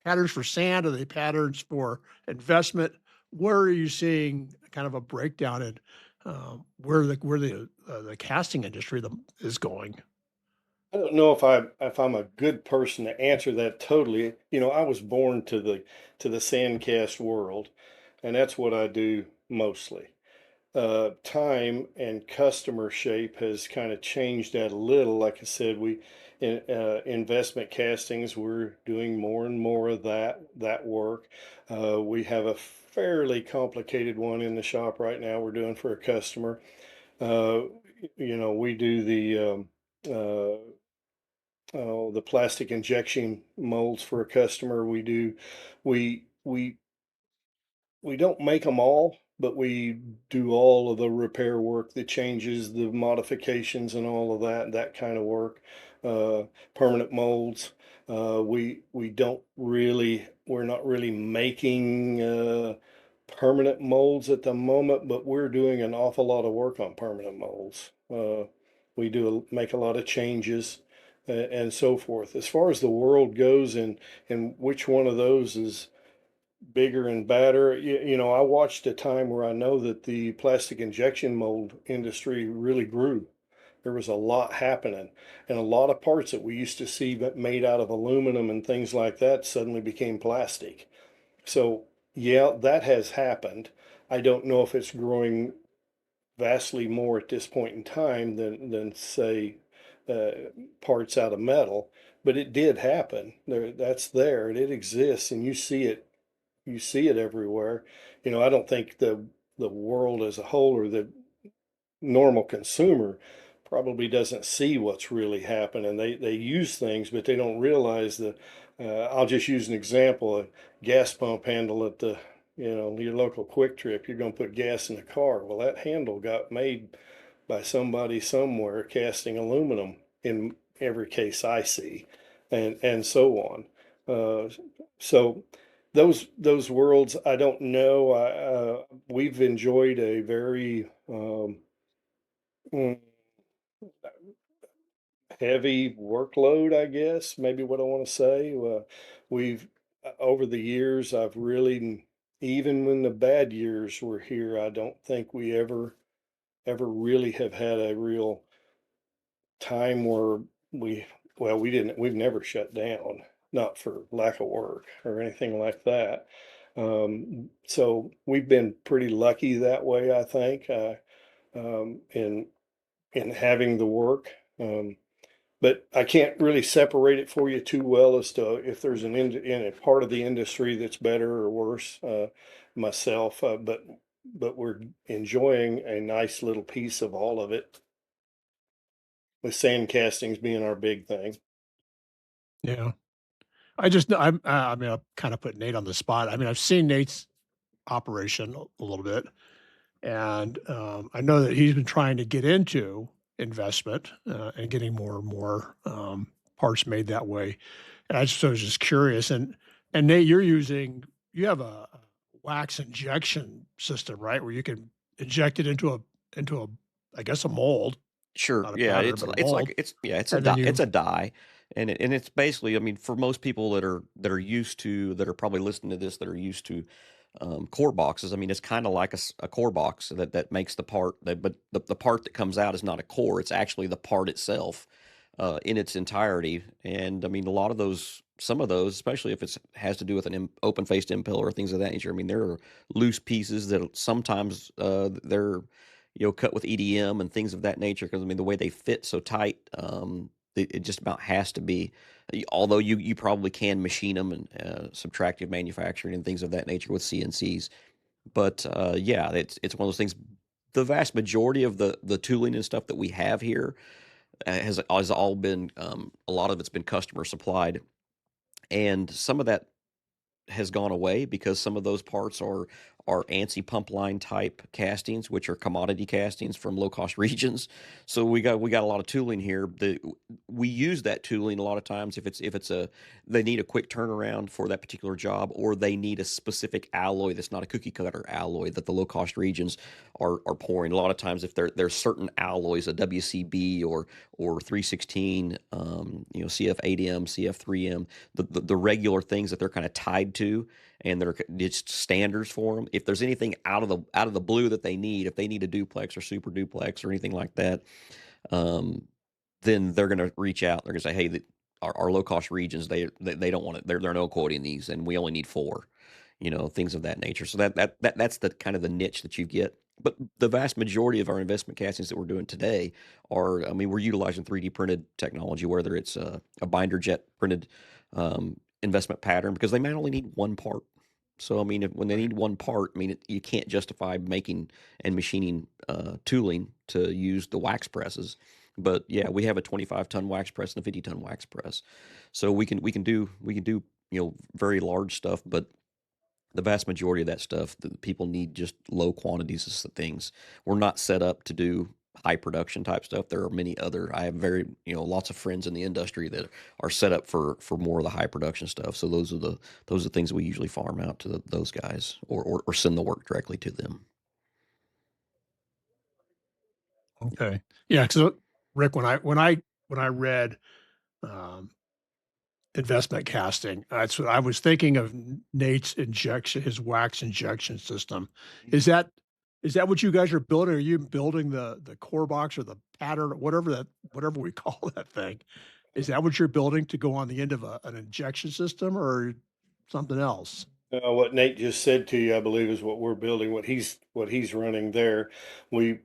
Speaker 2: patterns for sand? Are they patterns for investment? Where are you seeing kind of a breakdown in where the casting industry is going?
Speaker 5: I don't know if I'm a good person to answer that totally. I was born to the sandcast world, and that's what I do mostly. Time and customer shape has kind of changed that a little. Like I said, investment castings, we're doing more and more of that work. We have a fairly complicated one in the shop right now we're doing for a customer. Uh, we do the plastic injection molds for a customer. We don't make them all, but we do all of the repair work, the changes, the modifications, and all of that kind of work. Uh, Permanent molds. We're not really making permanent molds at the moment, but we're doing an awful lot of work on permanent molds. Make a lot of changes and so forth. As far as the world goes, and which one of those is bigger and badder. I watched a time where I know that the plastic injection mold industry really grew. There was a lot happening, and a lot of parts that we used to see that made out of aluminum and things like that suddenly became plastic. So, yeah, that has happened. I don't know if it's growing vastly more at this point in time than say uh, parts out of metal, but it did happen. That's there, and it exists, and you see it everywhere. I don't think the world as a whole, or the normal consumer, probably doesn't see what's really happening. They use things, but they don't realize that. I'll just use an example: a gas pump handle at your local Quick Trip. You're going to put gas in the car. Well, that handle got made by somebody somewhere casting aluminum in every case I see, and so on. So those worlds, I don't know. We've enjoyed a very mm, heavy workload, I guess, maybe what I want to say. We've over the years, I've really, even when the bad years were here, I don't think we ever really have had a real time where we we've never shut down, not for lack of work or anything like that. So we've been pretty lucky that way, I think, in having the work. but I can't really separate it for you too well as to if there's in a part of the industry that's better or worse, myself, but we're enjoying a nice little piece of all of it, with sand castings being our big thing.
Speaker 2: Yeah. I just know I mean, I kinda put Nate on the spot. I mean, I've seen Nate's operation a little bit, and, I know that he's been trying to get into investment, and getting more and more, parts made that way. And I just was just curious, and Nate, you have a wax injection system, right? Where you can inject it into a, I guess, a mold,
Speaker 1: Sure.
Speaker 2: not a
Speaker 1: Yeah,
Speaker 2: pattern, but a
Speaker 1: it's
Speaker 2: mold,
Speaker 1: like it's a
Speaker 2: and then
Speaker 1: it's
Speaker 2: you
Speaker 1: a die, and it's basically, I mean, for most people that are used to, that are probably listening to this, that are used to core boxes. I mean, it's kind of like a core box that makes the part that, but the part that comes out is not a core; it's actually the part itself in its entirety. And I mean, a lot of those, some of those, especially if it's has to do with an open faced impeller or things of that nature. I mean, there are loose pieces that sometimes they're cut with EDM and things of that nature, because I mean the way they fit so tight, it just about has to be. Although you probably can machine them and subtractive manufacturing and things of that nature with CNCs, but yeah, it's one of those things. The vast majority of the tooling and stuff that we have here has all been, a lot of it's been customer supplied, and some of that has gone away because some of those parts are ANSI pump line type castings, which are commodity castings from low cost regions. So we got a lot of tooling here. We use that tooling a lot of times if it's a they need a quick turnaround for that particular job, or they need a specific alloy that's not a cookie cutter alloy that the low cost regions are pouring. A lot of times if there's certain alloys, a WCB or 316, CF8M, CF3M, the regular things that they're kind of tied to, and they're just standards for them. If there's anything out of the blue that they need, if they need a duplex or super duplex or anything like that, um, then they're going to reach out. They're going to say, "Hey, our low cost regions, they don't want it. They're no quoting these, and we only need four." Things of that nature. So that's the kind of the niche that you get. But the vast majority of our investment castings that we're doing today are, I mean, we're utilizing 3D printed technology, whether it's a binder jet printed investment pattern, because they might only need one part. So, I mean, when they
Speaker 2: right.
Speaker 1: need one part, I mean, you can't justify making and machining tooling to use the wax presses. But yeah, we have a 25-ton wax press and a 50-ton wax press, so we can do very large stuff. But the vast majority of that stuff, the people need just low quantities of things. We're not set up to do high production type stuff. There are many other. I have lots of friends in the industry that are set up for more of the high production stuff. So those are the things we usually farm out to those guys, or send the work directly to them.
Speaker 2: Okay. Yeah, 'cause, Rick, when I read, um, investment casting, that's what I was thinking of. Nate's injection, his wax injection system. Is that is that what you guys are building? Are you building the core box or the pattern, whatever we call that thing? Is that what you're building to go on the end of an injection system or something else?
Speaker 5: What Nate just said to you, I believe, is what we're building. What he's running there. We've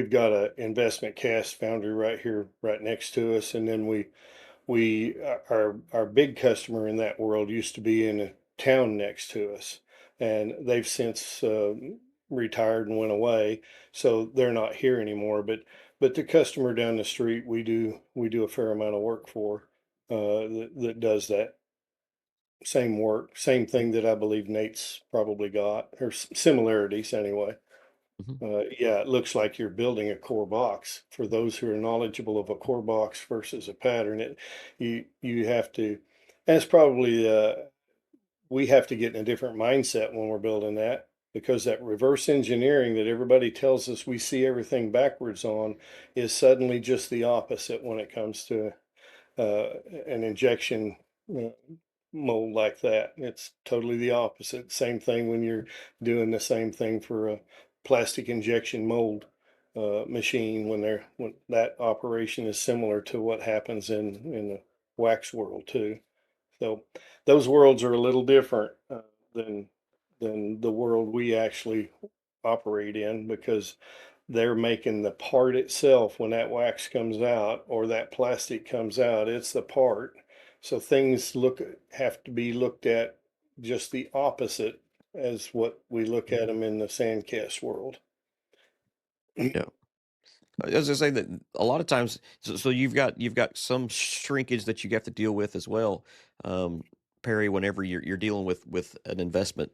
Speaker 5: got a investment cast foundry right here, right next to us, and then our big customer in that world used to be in a town next to us, and they've since retired and went away, so they're not here anymore. But the customer down the street, we do a fair amount of work for, that does that same work, same thing that I believe Nate's probably got, or similarities anyway.
Speaker 1: Mhm.
Speaker 5: Yeah, it looks like you're building a core box. For those who are knowledgeable of a core box versus a pattern, you have to. That's probably we have to get in a different mindset when we're building that, because that reverse engineering that everybody tells us we see everything backwards on is suddenly just the opposite when it comes to uh, an injection uh, mold like that. It's totally the opposite. Same thing when you're doing the same thing for a plastic injection mold machine, when that operation is similar to what happens in the wax world too. So those worlds are a little different than than the world we actually operate in, because they're making the part itself when that wax comes out or that plastic comes out, it's the part. So things have to be looked at just the opposite as what we look at them in the sand cast world.
Speaker 1: Yeah. As I say that a lot of times, so you've got some shrinkage that you have to deal with as well, um, Perry. Whenever you're dealing with an investment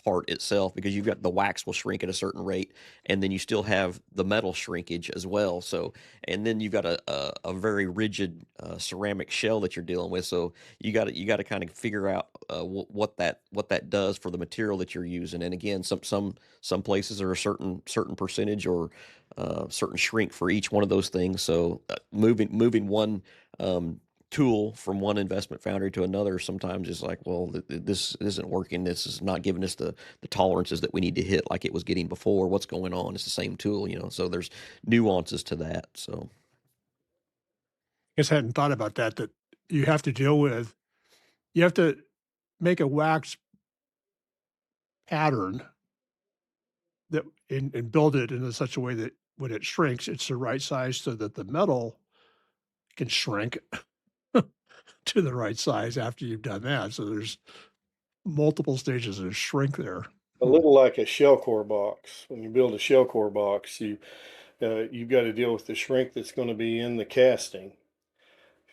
Speaker 1: part itself, because you've got the wax will shrink at a certain rate, and then you still have the metal shrinkage as well. So, and then you've got a very rigid ceramic shell that you're dealing with. So you got to kind of figure out what that does for the material that you're using. And again, some places are a certain percentage or certain shrink for each one of those things. So moving one tool from one investment foundry to another sometimes is like, well, this isn't working. This is not giving us the tolerances that we need to hit like it was getting before. What's going on? It's the same tool, So there's nuances to that. So
Speaker 2: I guess I hadn't thought about that, that you have to deal with. You have to make a wax pattern that and build it in such a way that when it shrinks, it's the right size so that the metal can shrink to the right size after you've done that. So there's multiple stages of shrink there.
Speaker 5: A little like a shell core box. When you build a shell core box, you've got to deal with the shrink that's going to be in the casting.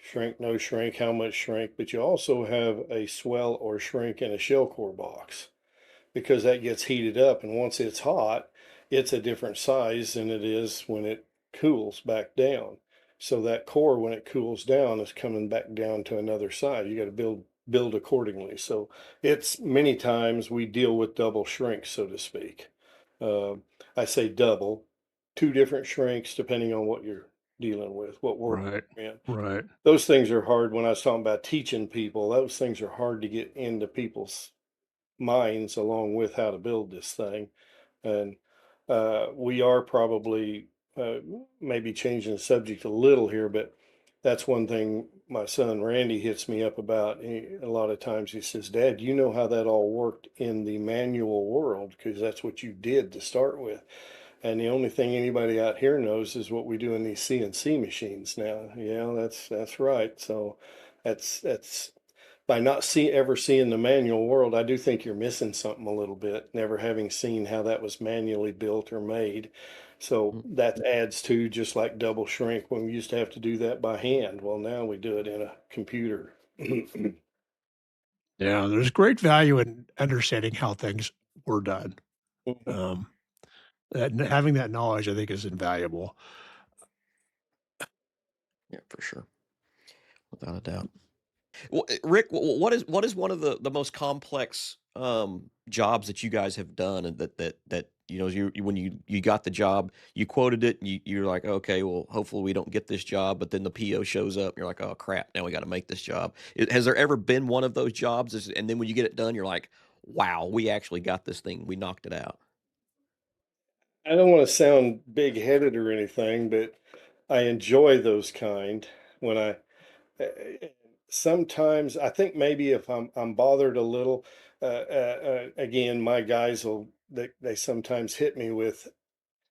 Speaker 5: Shrink, no shrink, how much shrink, but you also have a swell or shrink in a shell core box because that gets heated up, and once it's hot, it's a different size than it is when it cools back down. So that core, when it cools down, is coming back down to another size. You got to build accordingly. So it's many times we deal with double shrinks, so to speak. Uh, I say double, two different shrinks depending on what you're dealing with, what world
Speaker 2: Right.
Speaker 5: you're in.
Speaker 2: Right.
Speaker 5: Those things are hard. When I was talking about teaching people, those things are hard to get into people's minds along with how to build this thing. And we are probably uh, maybe changing the subject a little here, but that's one thing my son Randy hits me up about. A lot of times he says, Dad, do you know how that all worked in the manual world? Because that's what you did to start with. And the only thing anybody out here knows is what we do in these CNC machines now. Yeah, that's right. So that's by not ever seeing the manual world, I do think you're missing something a little bit, never having seen how that was manually built or made. So
Speaker 1: mm,
Speaker 5: that adds to just like double shrink when we used to have to do that by hand. Well, now we do it in a computer.
Speaker 2: Yeah. There's great value in understanding how things were done. Um, having that knowledge, I think, is invaluable.
Speaker 1: yeah, for sure, without a doubt. Well, Rick, what is one of the most complex jobs that you guys have done, and that when you got the job, you quoted it, and you're like, okay, well, hopefully we don't get this job, but then the PO shows up, and you're like, oh crap, now we got to make this job. Has there ever been one of those jobs, and then when you get it done, you're like, wow, we actually got this thing, we knocked it out.
Speaker 5: I don't want to sound big headed or anything, but I enjoy those kind when uh, sometimes I think maybe if I'm bothered a little, again, my guys they sometimes hit me with,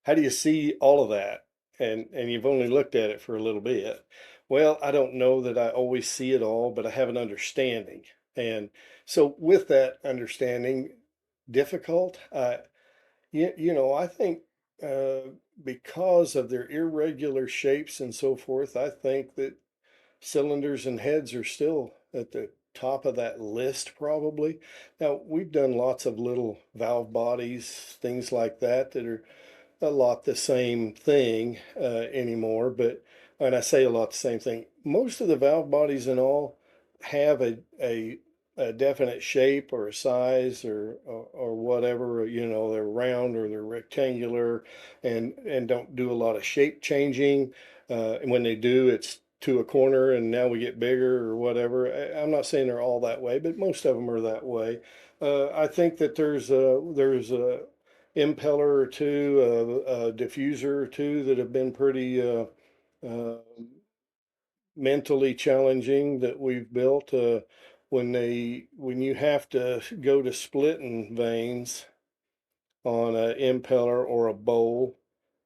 Speaker 5: "How do you see all of that?" And you've only looked at it for a little bit. Well, I don't know that I always see it all, but I have an understanding. And so with that understanding, difficult. I think uh, because of their irregular shapes and so forth, I think that cylinders and heads are still at the top of that list, probably. Now, we've done lots of little valve bodies, things like that, that are a lot the same thing anymore. But when I say a lot the same thing, most of the valve bodies and all have a definite shape or a size or whatever. They're round or they're rectangular, and don't do a lot of shape changing. And when they do, it's to a corner, and now we get bigger or whatever. I'm not saying they're all that way, but most of them are that way. I think that there's a impeller or two, a diffuser or two that have been pretty uh, mentally challenging that we've built. When you have to go to splitting vanes on an impeller or a bowl,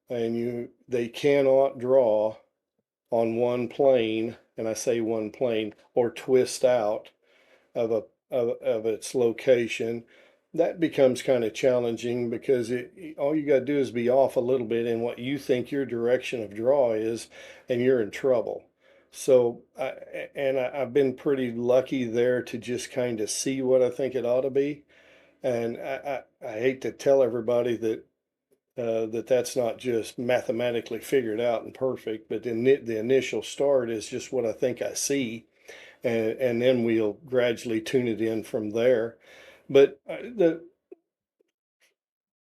Speaker 5: and they cannot draw on one plane, and I say one plane, or twist out of of its location, that becomes kind of challenging because all you got to do is be off a little bit in what you think your direction of draw is, and you're in trouble. So, I've been pretty lucky there to just kind of see what I think it ought to be. And I hate to tell everybody that's not just mathematically figured out and perfect, but the initial start is just what I think I see, and then we'll gradually tune it in from there. But the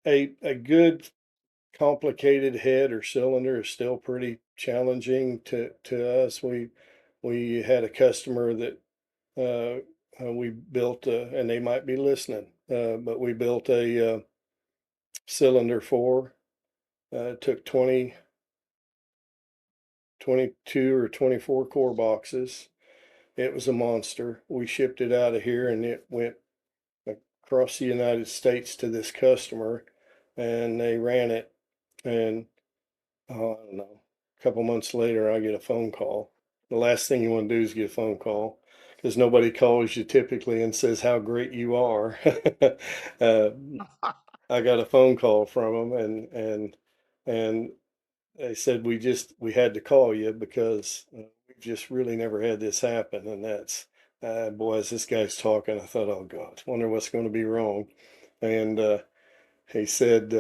Speaker 5: a good complicated head or cylinder is still pretty challenging to us. We had a customer that we built, and they might be listening, but we built a cylinder for. It took 22 or 24 core boxes. It was a monster. We shipped it out of here and it went across the United States to this customer, and they ran it. And I don't know, a couple months later, I get a phone call. The last thing you want to do is get a phone call because nobody calls you typically and says how great you are. uh, I got a phone call from them, and they said we had to call you because we've just really never had this happen. And that's boy, as this guy's talking, I thought, oh God, wonder what's going to be wrong. And he said,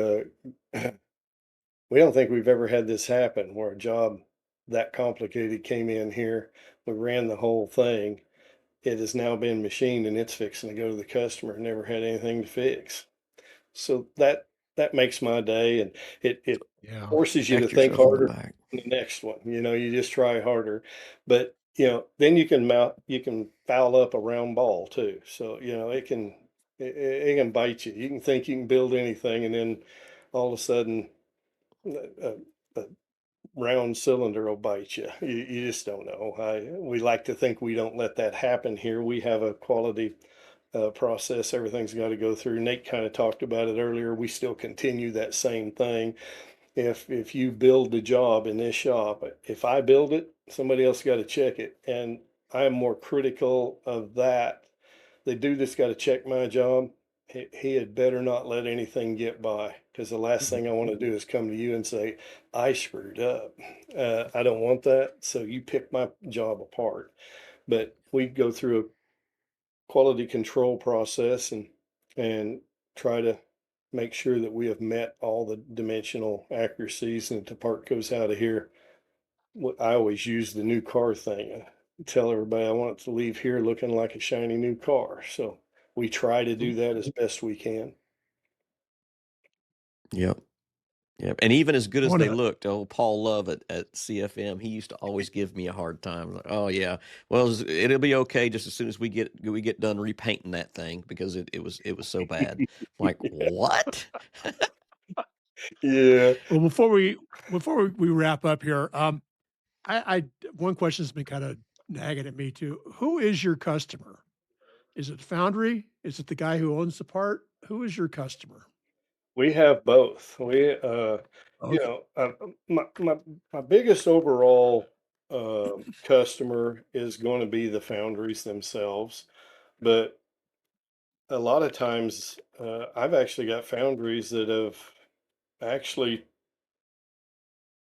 Speaker 5: we don't think we've ever had this happen where a job that complicated came in here. We ran the whole thing. It has now been machined and it's fixing to go to the customer. Never had anything to fix. So that makes my day, and it
Speaker 2: Yeah.
Speaker 5: forces you to
Speaker 1: Pat
Speaker 5: think
Speaker 1: yourself on the
Speaker 5: harder
Speaker 1: back.
Speaker 5: on the next one. You just try harder, but then you can foul up a round ball too. So it can bite you. You can think you can build anything, and then all of a sudden a round cylinder will bite you. You just don't know. We like to think we don't let that happen here. We have a quality process everything's got to go through. Nate kind of talked about it earlier. We still continue that same thing. If you build the job in this shop, if I build it, somebody else got to check it, and I'm more critical of that. The dude that's got to check my job, he had better not let anything get by, because the last thing I want to do is come to you and say I screwed up. I don't want that. So you pick my job apart. But we go through a quality control process and try to make sure that we have met all the dimensional accuracies, and if the part goes out of here, I always use the new car thing. I tell everybody I want it to leave here looking like a shiny new car. So we try to do that as best we can.
Speaker 1: Yep. Yep. And even as good
Speaker 2: I
Speaker 1: as
Speaker 2: want
Speaker 1: they
Speaker 2: to
Speaker 1: looked, old Paul Love at CFM, he used to always give me a hard time. Like, oh yeah, well it'll be okay just as soon as we get done repainting that thing because it was so bad. I'm like, what?
Speaker 5: Yeah.
Speaker 2: well before we wrap up here. I one question's been kind of nagging at me too. Who is your customer? Is it Foundry? Is it the guy who owns the part? Who is your customer?
Speaker 5: We have both. You
Speaker 2: Okay.
Speaker 5: know, my biggest overall customer is going to be the foundries themselves, but a lot of times I've actually got foundries that have actually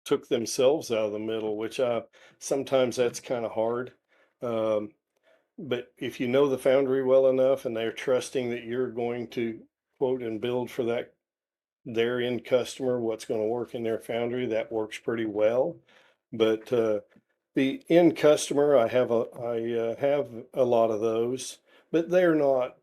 Speaker 5: took themselves out of the middle, which sometimes that's kind of hard. Um, but if you know the foundry well enough and they're trusting that you're going to quote and build for their end customer, what's going to work in their foundry, that works pretty well. But the end customer, I have a lot of those, but they're not.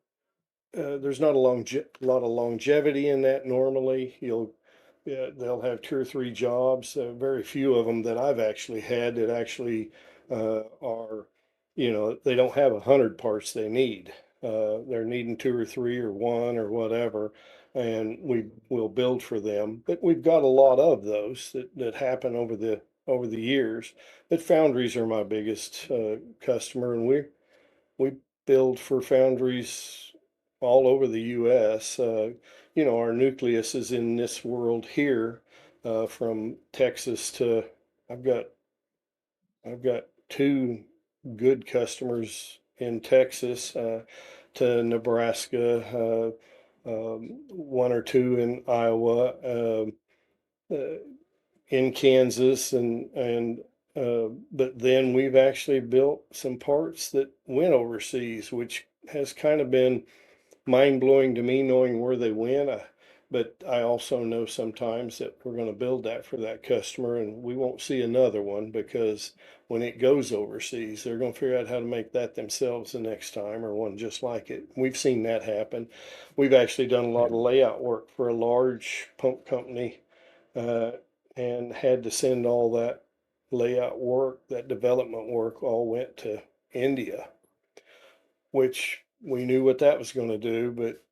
Speaker 5: There's not lot of longevity in that normally. They'll have two or three jobs. Very few of them that I've actually had that actually are, they don't have 100 parts they need. They're needing two or three or one or whatever, and we will build for them. But we've got a lot of those that happen over the years. But foundries are my biggest customer, and we build for foundries all over the US. Our nucleus is in this world here, from Texas to I've got I've got two good customers in Texas, to Nebraska, one or two in Iowa, uh, in Kansas, but then we've actually built some parts that went overseas, which has kind of been mind blowing to me knowing where they went. But I also know sometimes that we're going to build that for that customer and we won't see another one because when it goes overseas, they're going to figure out how to make that themselves the next time or one just like it. We've seen that happen. We've actually done a lot of layout work for a large pump company, uh, and had to send all that layout work, that development work, all went to India, which we knew what that was going to do, but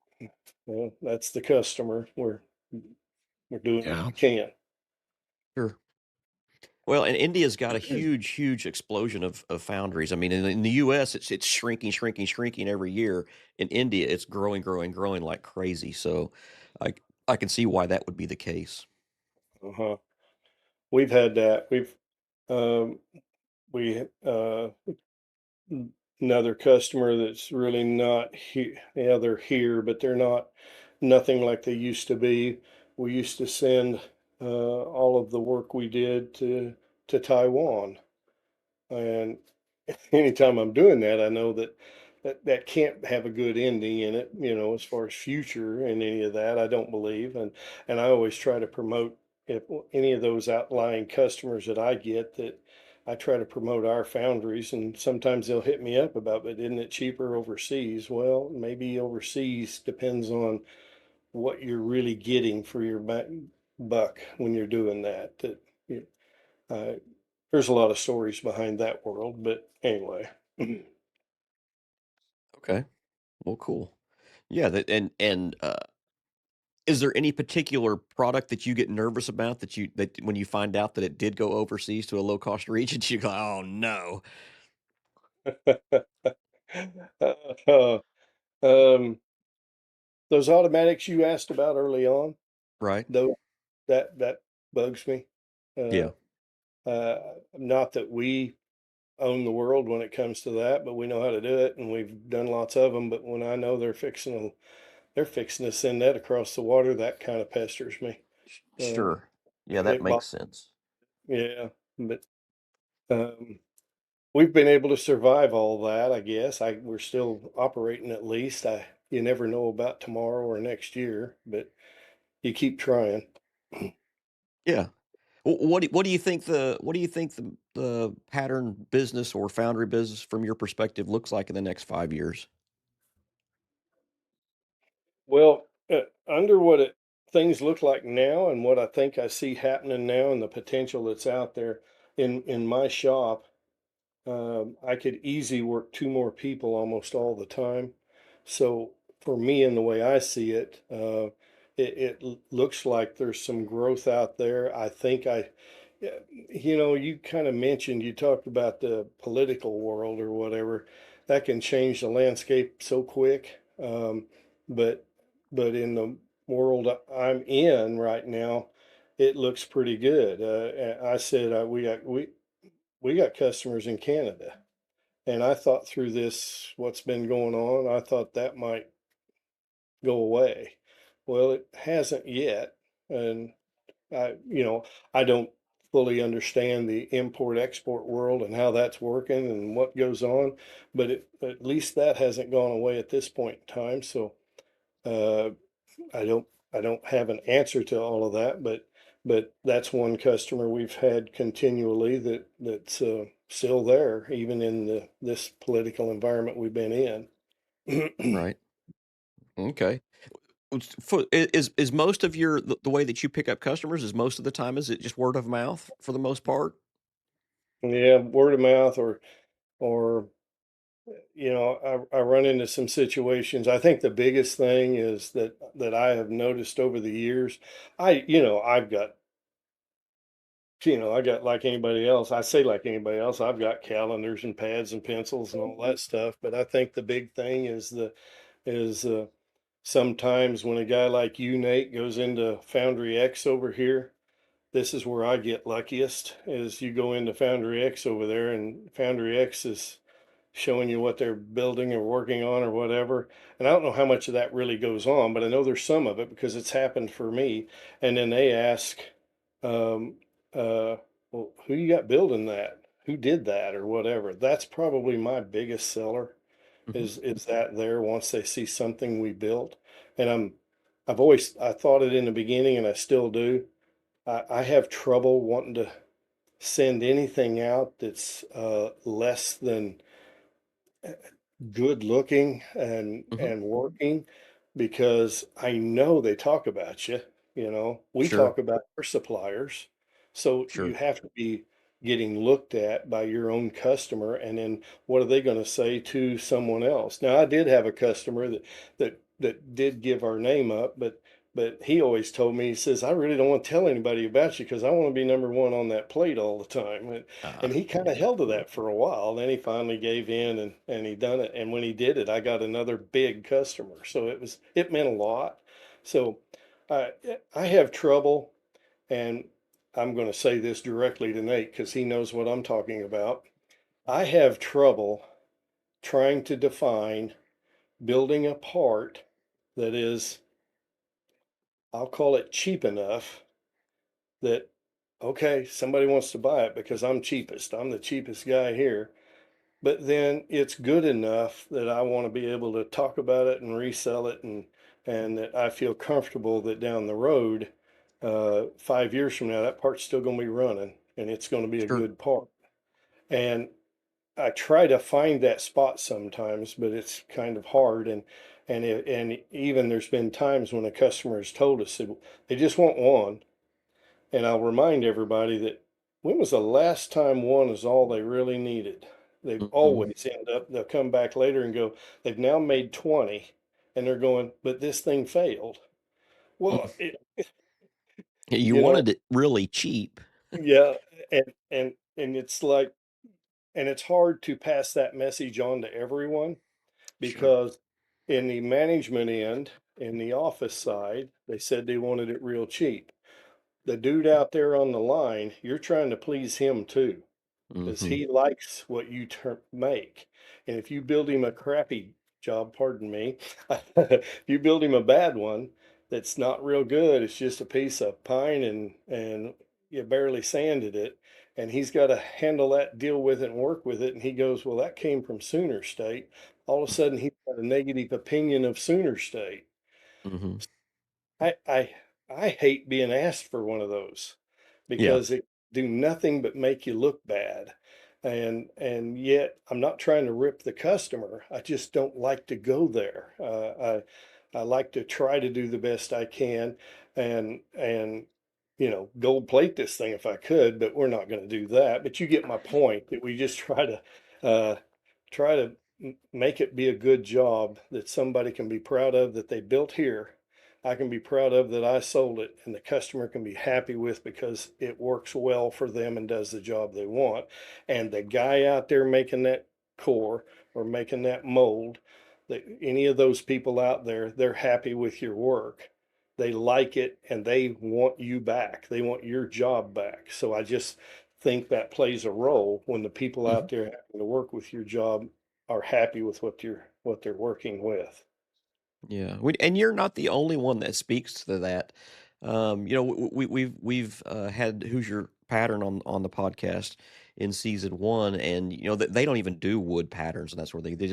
Speaker 5: well, that's the customer. We're doing what
Speaker 2: Yeah.
Speaker 5: we can.
Speaker 1: Sure. Well, and India's got a huge, huge explosion of foundries. I mean, in the U.S., it's shrinking, shrinking, shrinking every year. In India, it's growing, growing, growing like crazy. So, I I can see why that would be the case.
Speaker 5: Uh-huh. We've had that. Um, we another customer that's really not here. Yeah, they're here, but they're not nothing like they used to be. We used to send all of the work we did to Taiwan. And anytime I'm doing that, I know that can't have a good ending in it, as far as future and any of that, I don't believe. And I always try to promote if any of those outlying customers that I get that I try to promote our foundries, and sometimes they'll hit me up about, but isn't it cheaper overseas? Well, maybe overseas depends on what you're really getting for your buck when you're doing that. You- uh, there's a lot of stories behind that world, but anyway.
Speaker 1: Okay. Well, cool. Yeah. Is there any particular product that you get nervous about that when you find out that it did go overseas to a low cost region, you go, oh no,
Speaker 5: Uh, um, those automatics you asked about early on,
Speaker 1: right?
Speaker 5: though, that bugs me.
Speaker 1: Yeah.
Speaker 5: Uh, Not that we own the world when it comes to that, but we know how to do it, and we've done lots of them. But when I know they're fixing to send that across the water, that kind of pesters me. Uh,
Speaker 1: Sure. Yeah, that
Speaker 5: it,
Speaker 1: makes sense.
Speaker 5: yeah, but um, we've been able to survive all that, I guess. We're still operating at least. You never know about tomorrow or next year, but you keep trying.
Speaker 1: Yeah. What do you think the pattern business or foundry business from your perspective looks like in the next 5 years?
Speaker 5: Well, under things look like now and what I think I see happening now and the potential that's out there in my shop, I could easily work two more people almost all the time. So for me, and the way I see it, looks like there's some growth out there. I think yeah, you kind of mentioned, you talked about the political world or whatever. That can change the landscape so quick. But in the world I'm in right now, it looks pretty good. I said we got customers in Canada. And I thought through this, what's been going on, I thought that might go away. Well, it hasn't yet. And I don't fully understand the import export world and how that's working and what goes on, but at least that hasn't gone away at this point in time. So, uh, I don't I don't have an answer to all of that, but that's one customer we've had continually that's still there, even in this political environment we've been in.
Speaker 1: Right. Okay. Is most of the way that you pick up customers is most of the time is it just word of mouth for the most part?
Speaker 5: Yeah, word of mouth or I run into some situations. I think the biggest thing is that I have noticed over the years, I got like anybody else. I say like anybody else, I've got calendars and pads and pencils and all that stuff. But I think the big thing is sometimes when a guy like you, Nate, goes into Foundry X over here, this is where I get luckiest is you go into Foundry X over there, and Foundry X is showing you what they're building or working on or whatever. And I don't know how much of that really goes on, but I know there's some of it because it's happened for me. And then they ask, um, well, who you got building that? Who did that or whatever? That's probably my biggest seller
Speaker 1: Hmm.
Speaker 5: is that there once they see something we built. And I've always I thought it in the beginning and I still do. I have trouble wanting to send anything out that's less than good looking
Speaker 1: Hmm.
Speaker 5: and working because I know they talk about you, you know. We
Speaker 1: Sure.
Speaker 5: talk about our suppliers. So you
Speaker 1: Sure.
Speaker 5: have to be getting looked at by your own customer and then what are they going to say to someone else? Now I did have a customer that did give our name up, but he always told me, he says, I really don't want to tell anybody about you because I want to be number one on that plate all the time. And he kind of held to that for a while. Then he finally gave in and he done it. And when he did it, I got another big customer. So it meant a lot. So I I have trouble, and I'm going to say this directly to Nate because he knows what I'm talking about. I have trouble trying to define building a part that is, I'll call it cheap enough that, okay, somebody wants to buy it because I'm cheapest. I'm the cheapest guy here. But then it's good enough that I want to be able to talk about it and resell it and that I feel comfortable that down the road, 5 years from now, that part's still going to be running and it's going to be a
Speaker 1: Sure.
Speaker 5: good part. And I try to find that spot sometimes, but it's kind of hard. And even there's been times when a customer has told us that they just want one. And I'll remind everybody that when was the last time one is all they really needed? They
Speaker 1: Hmm.
Speaker 5: always end up, they'll come back later and go, they've now made 20 and they're going, but this thing failed. Well,
Speaker 1: You
Speaker 5: you know,
Speaker 1: wanted it really cheap.
Speaker 5: yeah. And it's like, and it's hard to pass that message on to everyone
Speaker 1: Sure.
Speaker 5: because in the management end, in the office side, they said they wanted it real cheap. The dude out there on the line, you're trying to please him too. Because
Speaker 1: Hmm.
Speaker 5: he likes what you make. And if you build him a crappy job, pardon me, if you build him a bad one that's not real good, it's just a piece of pine and you barely sanded it, and he's got to handle that, deal with it, and work with it. And he goes, "Well, that came from Sooner State." All of a sudden, he's got a negative opinion of Sooner State.
Speaker 1: Hmm.
Speaker 5: I I I hate being asked for one of those
Speaker 1: Yeah.
Speaker 5: because it do nothing but make you look bad. And yet I'm not trying to rip the customer. I just don't like to go there. I like to try to do the best I can and gold plate this thing if I could, but we're not going to do that. But you get my point that we just uh, try to make it be a good job that somebody can be proud of that they built here. I can be proud of that I sold it and the customer can be happy with because it works well for them and does the job they want. And the guy out there making that core or making that mold, that any of those people out there, they're happy with your work. They like it and they want you back. They want your job back. So I just think that plays a role when the people
Speaker 1: Hmm.
Speaker 5: out there having to work with your job are happy with what they're working with.
Speaker 1: Yeah, and you're not the only one that speaks to that. We've had Hoosier Pattern on the podcast in season one, and they don't even do wood patterns and that sort of thing.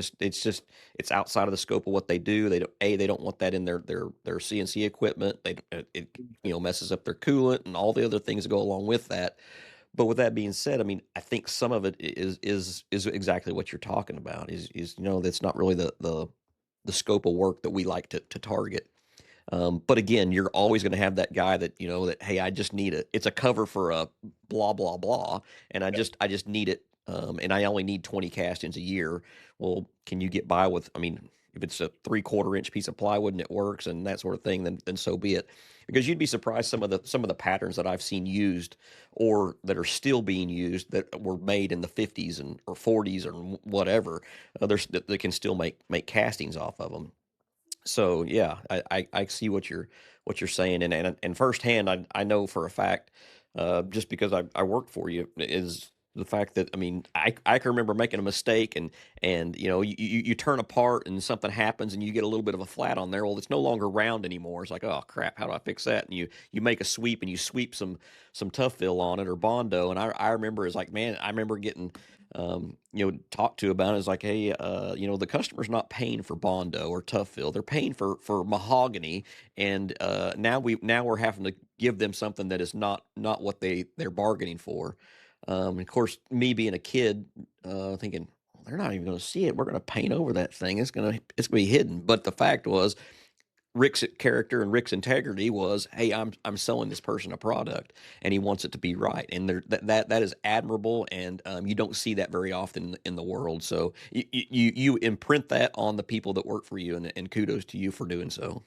Speaker 1: It's outside of the scope of what they do. They don't want that in their CNC equipment. It messes up their coolant and all the other things that go along with that. But with that being said, I mean, I think some of it is exactly what you're talking about. Is that's not really the scope of work that we like to target. But again, you're always going to have that guy that that, hey, I just need it. It's a cover for a blah blah blah, and I just need it. And I only need 20 castings a year. Well, can you get by with? I mean, if it's a 3/4 inch piece of plywood and it works and that sort of thing, then so be it. Because you'd be surprised some of the patterns that I've seen used or that are still being used that were made in the 50s and or 40s or whatever. They can still make castings off of them. So yeah, I see what you're saying, and firsthand, I know for a fact. just because I worked for you, is the fact that, I mean, I can remember making a mistake, and you turn apart and something happens and you get a little bit of a flat on there. Well, it's no longer round anymore. It's like, oh crap, how do I fix that? And you make a sweep and you sweep some tough fill on it or Bondo. And I remember, it's like, man, I remember getting talked to about it. It's like, hey, the customer's not paying for Bondo or tough fill. They're paying for mahogany. And now we're having to give them something that is not what they're bargaining for. And of course, me being a kid, thinking, well, they're not even going to see it. We're going to paint over that thing. It's gonna be hidden. But the fact was, Rick's character and Rick's integrity was, hey, I'm selling this person a product, and he wants it to be right, and that is admirable, and you don't see that very often in the world. So you imprint that on the people that work for you, and kudos to you for doing so.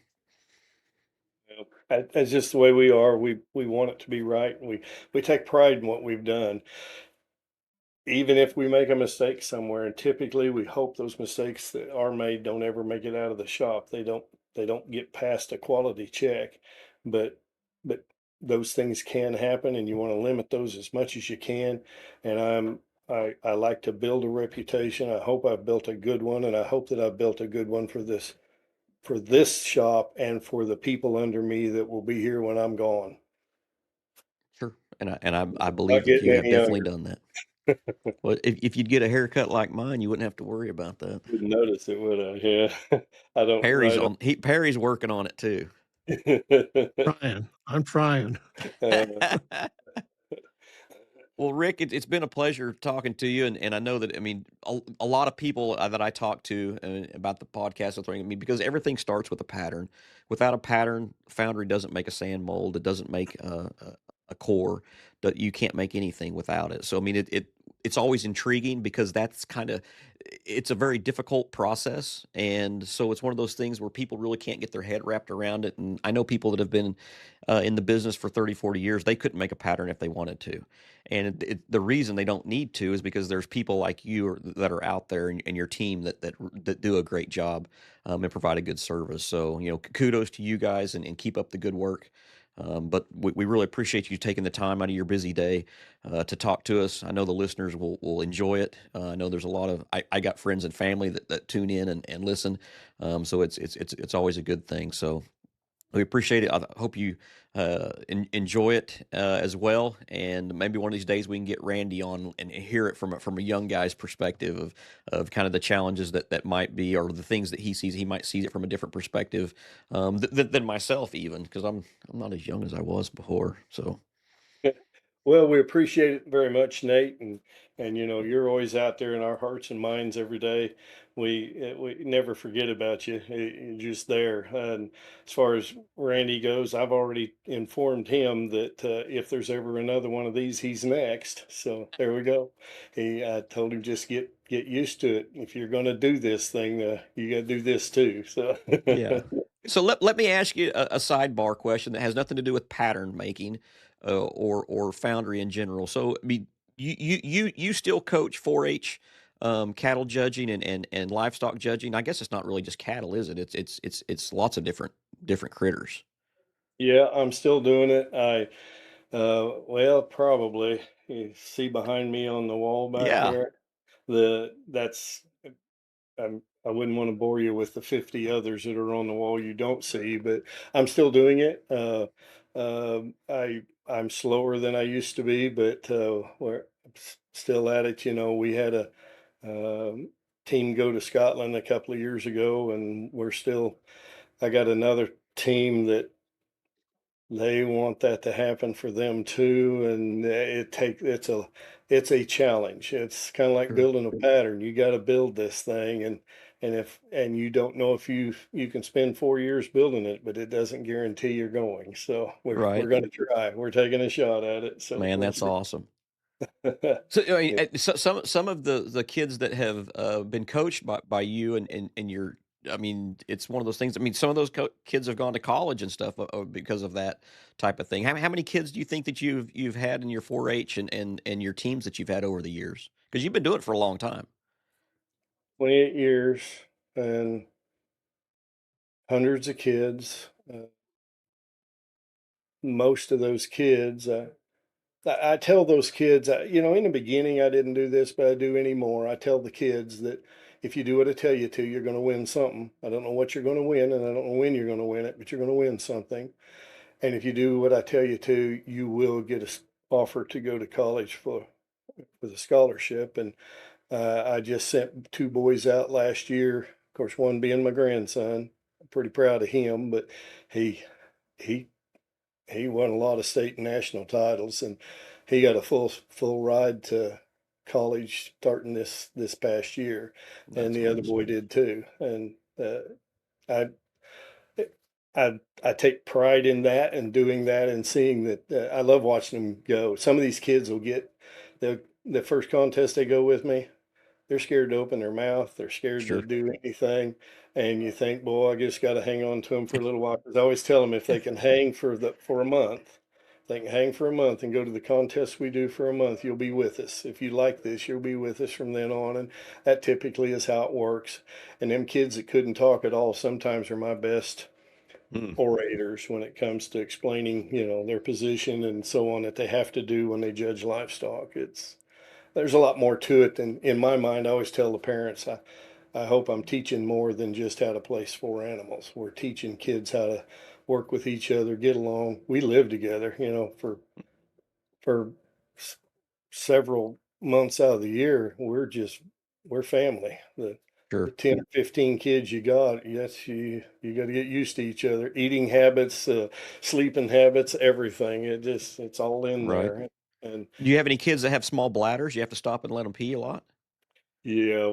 Speaker 5: That's just the way we are. We want it to be right. And we take pride in what we've done. Even if we make a mistake somewhere, and typically we hope those mistakes that are made don't ever make it out of the shop. They don't get past a quality check. But but those things can happen, and you want to limit those as much as you can. And I like to build a reputation. I hope I've built a good one, and I hope that I've built a good one for this shop and for the people under me that will be here when I'm gone.
Speaker 1: Sure, and I believe
Speaker 5: Not
Speaker 1: that
Speaker 5: getting
Speaker 1: you have
Speaker 5: any
Speaker 1: definitely
Speaker 5: younger.
Speaker 1: done that. Well, if you'd get a haircut like mine, you wouldn't have to worry about that.
Speaker 5: Wouldn't notice it, would I? Yeah. I don't
Speaker 1: Perry's
Speaker 5: write
Speaker 1: on he Perry's working on it too.
Speaker 5: up.
Speaker 2: Trying. I'm trying.
Speaker 5: Uh,
Speaker 1: Well, Rick, it's been a pleasure talking to you, and I know that, I mean, a lot of people that I talk to about the podcast are throwing at me, because everything starts with a pattern. Without a pattern, Foundry doesn't make a sand mold. It doesn't make a core. That you can't make anything without it. So I mean, it's always intriguing, because that's kind of, it's a very difficult process, and so it's one of those things where people really can't get their head wrapped around it. And I know people that have been in the business for 30, 40 years, they couldn't make a pattern if they wanted to. And the reason they don't need to is because there's people like you, that are out there, and your team, that do a great job, and provide a good service. So, kudos to you guys, and keep up the good work. But we really appreciate you taking the time out of your busy day to talk to us. I know the listeners will enjoy it. I know there's a lot of, I got friends and family that tune in and listen. So it's always a good thing. So we appreciate it. I hope you enjoy it as well. And maybe one of these days we can get Randy on and hear it from a young guy's perspective of kind of the challenges that might be, or the things that he sees. He might see it from a different perspective than myself, even, because I'm not as young as I was before. So
Speaker 5: Well, we appreciate it very much, Nate, and you're always out there in our hearts and minds every day. We never forget about you. You're just there. And as far as Randy goes, I've already informed him that if there's ever another one of these, he's next. So there we go. I told him, just get used to it. If you're going to do this thing, you got to do this too. So
Speaker 1: yeah. So let me ask you a sidebar question that has nothing to do with pattern making, or foundry in general. So I mean, you still coach 4-H cattle judging and livestock judging. I guess it's not really just cattle, is it? It's lots of different critters.
Speaker 5: yeah, I'm still doing it. Well, probably. You see behind me on the wall back
Speaker 1: Yeah.
Speaker 5: there, that's I wouldn't want to bore you with the 50 others that are on the wall you don't see, but I'm still doing it. I'm slower than I used to be, but we're still at it. We had a um, team go to Scotland a couple of years ago, and I got another team that they want that to happen for them too, and it's a challenge. It's kind of like
Speaker 1: Sure.
Speaker 5: building a pattern. You got to build this thing, and you don't know if you can spend 4 years building it, but it doesn't guarantee you're going. So we're
Speaker 1: Right.
Speaker 5: going to try. We're taking a shot at it. So
Speaker 1: Man,
Speaker 5: we'll
Speaker 1: that's
Speaker 5: see.
Speaker 1: awesome. So I mean,
Speaker 5: Yeah.
Speaker 1: some of the kids that have been coached by you, and your, I mean, it's one of those things. I mean, some of those kids have gone to college and stuff because of that type of thing. How many kids do you think that you've had in your 4-H and your teams that you've had over the years? Because you've been doing it for a long time.
Speaker 5: 28 years and hundreds of kids. Most of those kids. I tell those kids, in the beginning, I didn't do this, but I do anymore. I tell the kids that if you do what I tell you to, you're going to win something. I don't know what you're going to win, and I don't know when you're going to win it, but you're going to win something. And if you do what I tell you to, you will get a offer to go to college for the scholarship. And I just sent two boys out last year. Of course, one being my grandson. I'm pretty proud of him, but he he he won a lot of state and national titles, and he got a full ride to college starting this past year, and
Speaker 1: That's
Speaker 5: the other
Speaker 1: awesome.
Speaker 5: boy did too. And I I take pride in that and doing that and seeing that. I love watching them go. Some of these kids will get the first contest they go with me. They're scared to open their mouth. They're scared to
Speaker 1: Sure.
Speaker 5: do anything. And you think, boy, I just got to hang on to them for a little while. 'Cause I always tell them if they can hang for a month, they can hang for a month and go to the contests we do for a month, you'll be with us. If you like this, you'll be with us from then on. And that typically is how it works. And them kids that couldn't talk at all sometimes are my best
Speaker 1: Mm,
Speaker 5: orators when it comes to explaining, their position and so on that they have to do when they judge livestock. There's a lot more to it than in my mind. I always tell the parents, I hope I'm teaching more than just how to place four animals. We're teaching kids how to work with each other, get along. We live together, for s- several months out of the year. We're family. The
Speaker 1: sure.
Speaker 5: 10 or 15 kids you got, yes, you got to get used to each other. Eating habits, sleeping habits, everything. It's all in
Speaker 1: Right.
Speaker 5: there. And
Speaker 1: Do you have any kids that have small bladders? You have to stop and let them pee a lot?
Speaker 5: yeah,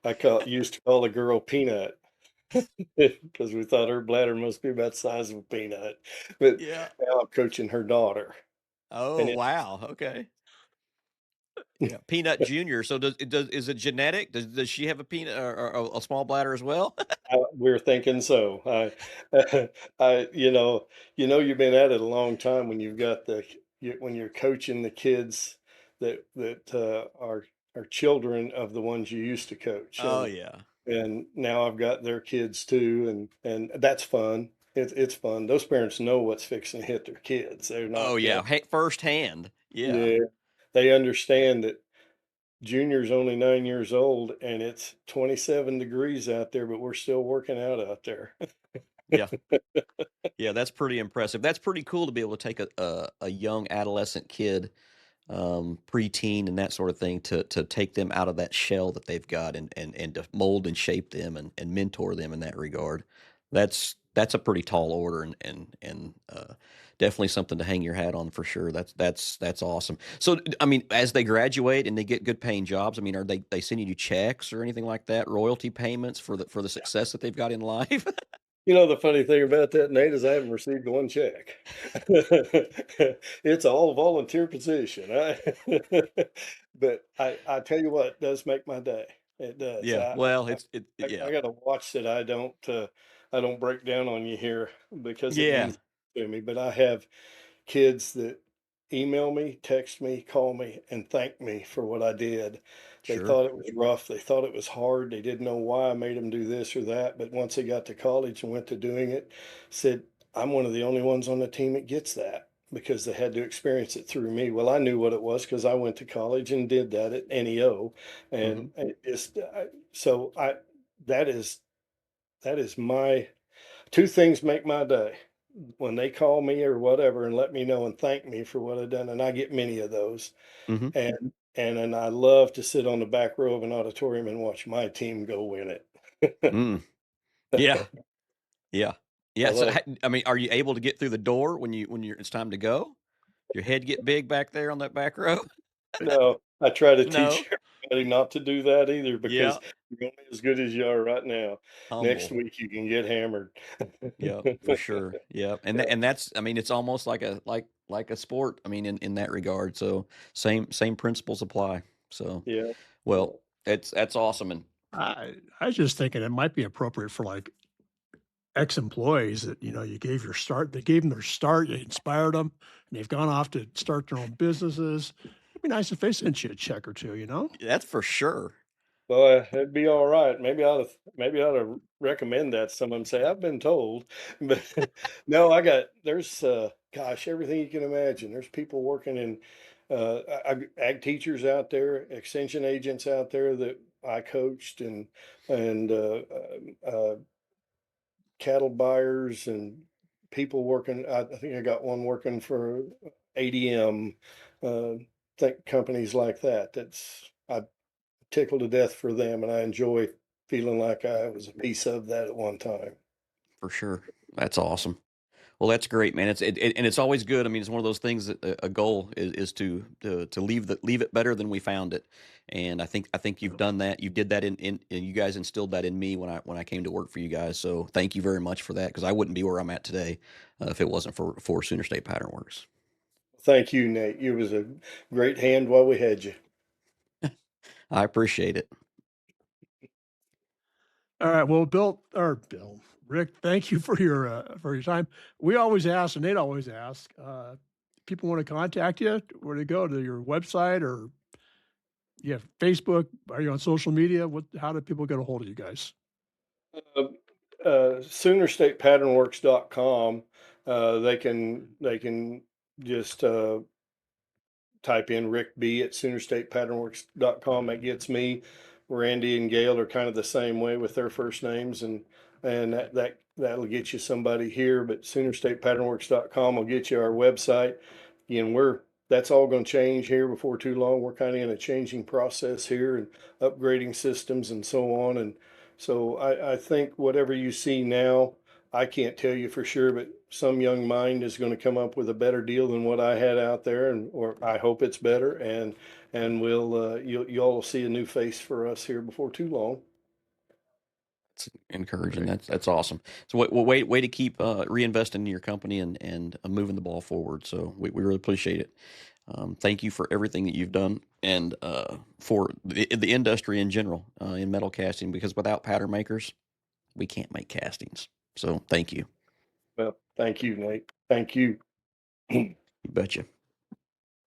Speaker 5: I used to call the girl Peanut because we thought her bladder must be about the size of a peanut. But
Speaker 1: Yeah.
Speaker 5: now I'm coaching her daughter,
Speaker 1: Oh,
Speaker 5: and
Speaker 1: wow. Okay. Yeah. Peanut Junior. So is it genetic? Does she have a peanut or a small bladder as well?
Speaker 5: we're thinking so. You've been at it a long time when you've got when you're coaching the kids that are children of the ones you used to coach,
Speaker 1: Oh,
Speaker 5: and
Speaker 1: yeah.
Speaker 5: now I've got their kids too, and that's fun. It's fun. Those parents know what's fixing to hit their kids. They're
Speaker 1: Oh,
Speaker 5: not,
Speaker 1: yeah. Firsthand. Yeah.
Speaker 5: yeah, they understand that Junior's only 9 years old and it's 27 degrees out there, but we're still working out there.
Speaker 1: Yeah. Yeah. That's pretty impressive. That's pretty cool to be able to take a young adolescent kid, preteen and that sort of thing to take them out of that shell that they've got and to mold and shape them and mentor them in that regard. That's a pretty tall order and definitely something to hang your hat on for sure. That's awesome. So I mean, as they graduate and they get good paying jobs, I mean, are they sending you checks or anything like that, royalty payments for the success that they've got in life?
Speaker 5: The funny thing about that, Nate, is I haven't received one check. It's all volunteer position. But I tell you what, it does make my day. It does.
Speaker 1: Yeah. Well,
Speaker 5: I
Speaker 1: yeah.
Speaker 5: got to watch that I don't break down on you here because it
Speaker 1: Yeah.
Speaker 5: means to me. But I have kids that email me, text me, call me, and thank me for what I did. They
Speaker 1: Sure.
Speaker 5: thought it was rough. They thought it was hard. They didn't know why I made them do this or that. But once they got to college and went to doing it, said, I'm one of the only ones on the team that gets that because they had to experience it through me. Well, I knew what it was because I went to college and did that at NEO.
Speaker 1: Hmm.
Speaker 5: And so that is, that is my two things make my day when they call me or whatever and let me know and thank me for what I've done, and I get many of those.
Speaker 1: Hmm.
Speaker 5: And I love to sit on the back row of an auditorium and watch my team go win it.
Speaker 1: Mm. Yeah. Yeah.
Speaker 5: I
Speaker 1: Yeah, so,
Speaker 5: love
Speaker 1: I mean, are you able to get through the door when it's time to go? Your head get big back there on that back row?
Speaker 5: no, I try to
Speaker 1: No?
Speaker 5: teach everybody not to do that either
Speaker 1: Yeah,
Speaker 5: because you're only as good as you are right now. Next
Speaker 1: humble.
Speaker 5: week you can get hammered.
Speaker 1: Yeah, for sure. Yeah, and
Speaker 5: Yeah,
Speaker 1: that's I mean, it's almost like a sport, I mean, in that regard, so same principles apply. So,
Speaker 5: yeah, yeah.
Speaker 1: well, that's awesome, and
Speaker 2: I was just thinking it might be appropriate for like ex-employees that, you gave your start, they gave them their start, you inspired them, and they've gone off to start their own businesses. It'd be nice if they sent you a check or two, you know?
Speaker 1: that's for sure.
Speaker 5: Well, it'd be all right. Maybe I ought to recommend that to someone. Say I've been told, but no, there's Gosh, everything you can imagine. There's people working in ag teachers out there, extension agents out there that I coached, and cattle buyers and people working. I think I got one working for ADM, think companies like that. I tickle to death for them, and I enjoy feeling like I was a piece of that at one time.
Speaker 1: For sure. That's awesome. Well, that's great, man. And it's always good. I mean, it's one of those things that a goal is to leave it better than we found it. And I think you've done that. You did that and you guys instilled that in me when I came to work for you guys. So thank you very much for that, because I wouldn't be where I'm at today if it wasn't for Sooner State Pattern Works.
Speaker 5: Thank you, Nate. You was a great hand while we had you.
Speaker 1: I appreciate it.
Speaker 2: All right. Well, Bill, Rick, thank you for your time. We always ask, and Nate always asks, people want to contact you, where to go to your website, or you have Facebook? Are you on social media? How do people get a hold of you guys?
Speaker 5: Uh, SoonerStatePatternWorks.com. They can just type in Rick B at SoonerStatePatternWorks.com. That gets me. Randy and Gayle are kind of the same way with their first names, and that'll get you somebody here. But SoonerStatePatternWorks.com will get you our website. Again, that's all going to change here before too long. We're kind of in a changing process here and upgrading systems and so on. And so I think whatever you see now, I can't tell you for sure, but some young mind is going to come up with a better deal than what I had out there, and or I hope it's better. And y'all will see a new face for us here before too long.
Speaker 1: It's encouraging.
Speaker 2: Great.
Speaker 1: That's awesome. So way to keep reinvesting in your company and moving the ball forward. So we really appreciate it. Thank you for everything that you've done, and for the industry in general in metal casting, because without pattern makers, we can't make castings. So thank you.
Speaker 5: Well, thank you, Nate. Thank you.
Speaker 1: You betcha.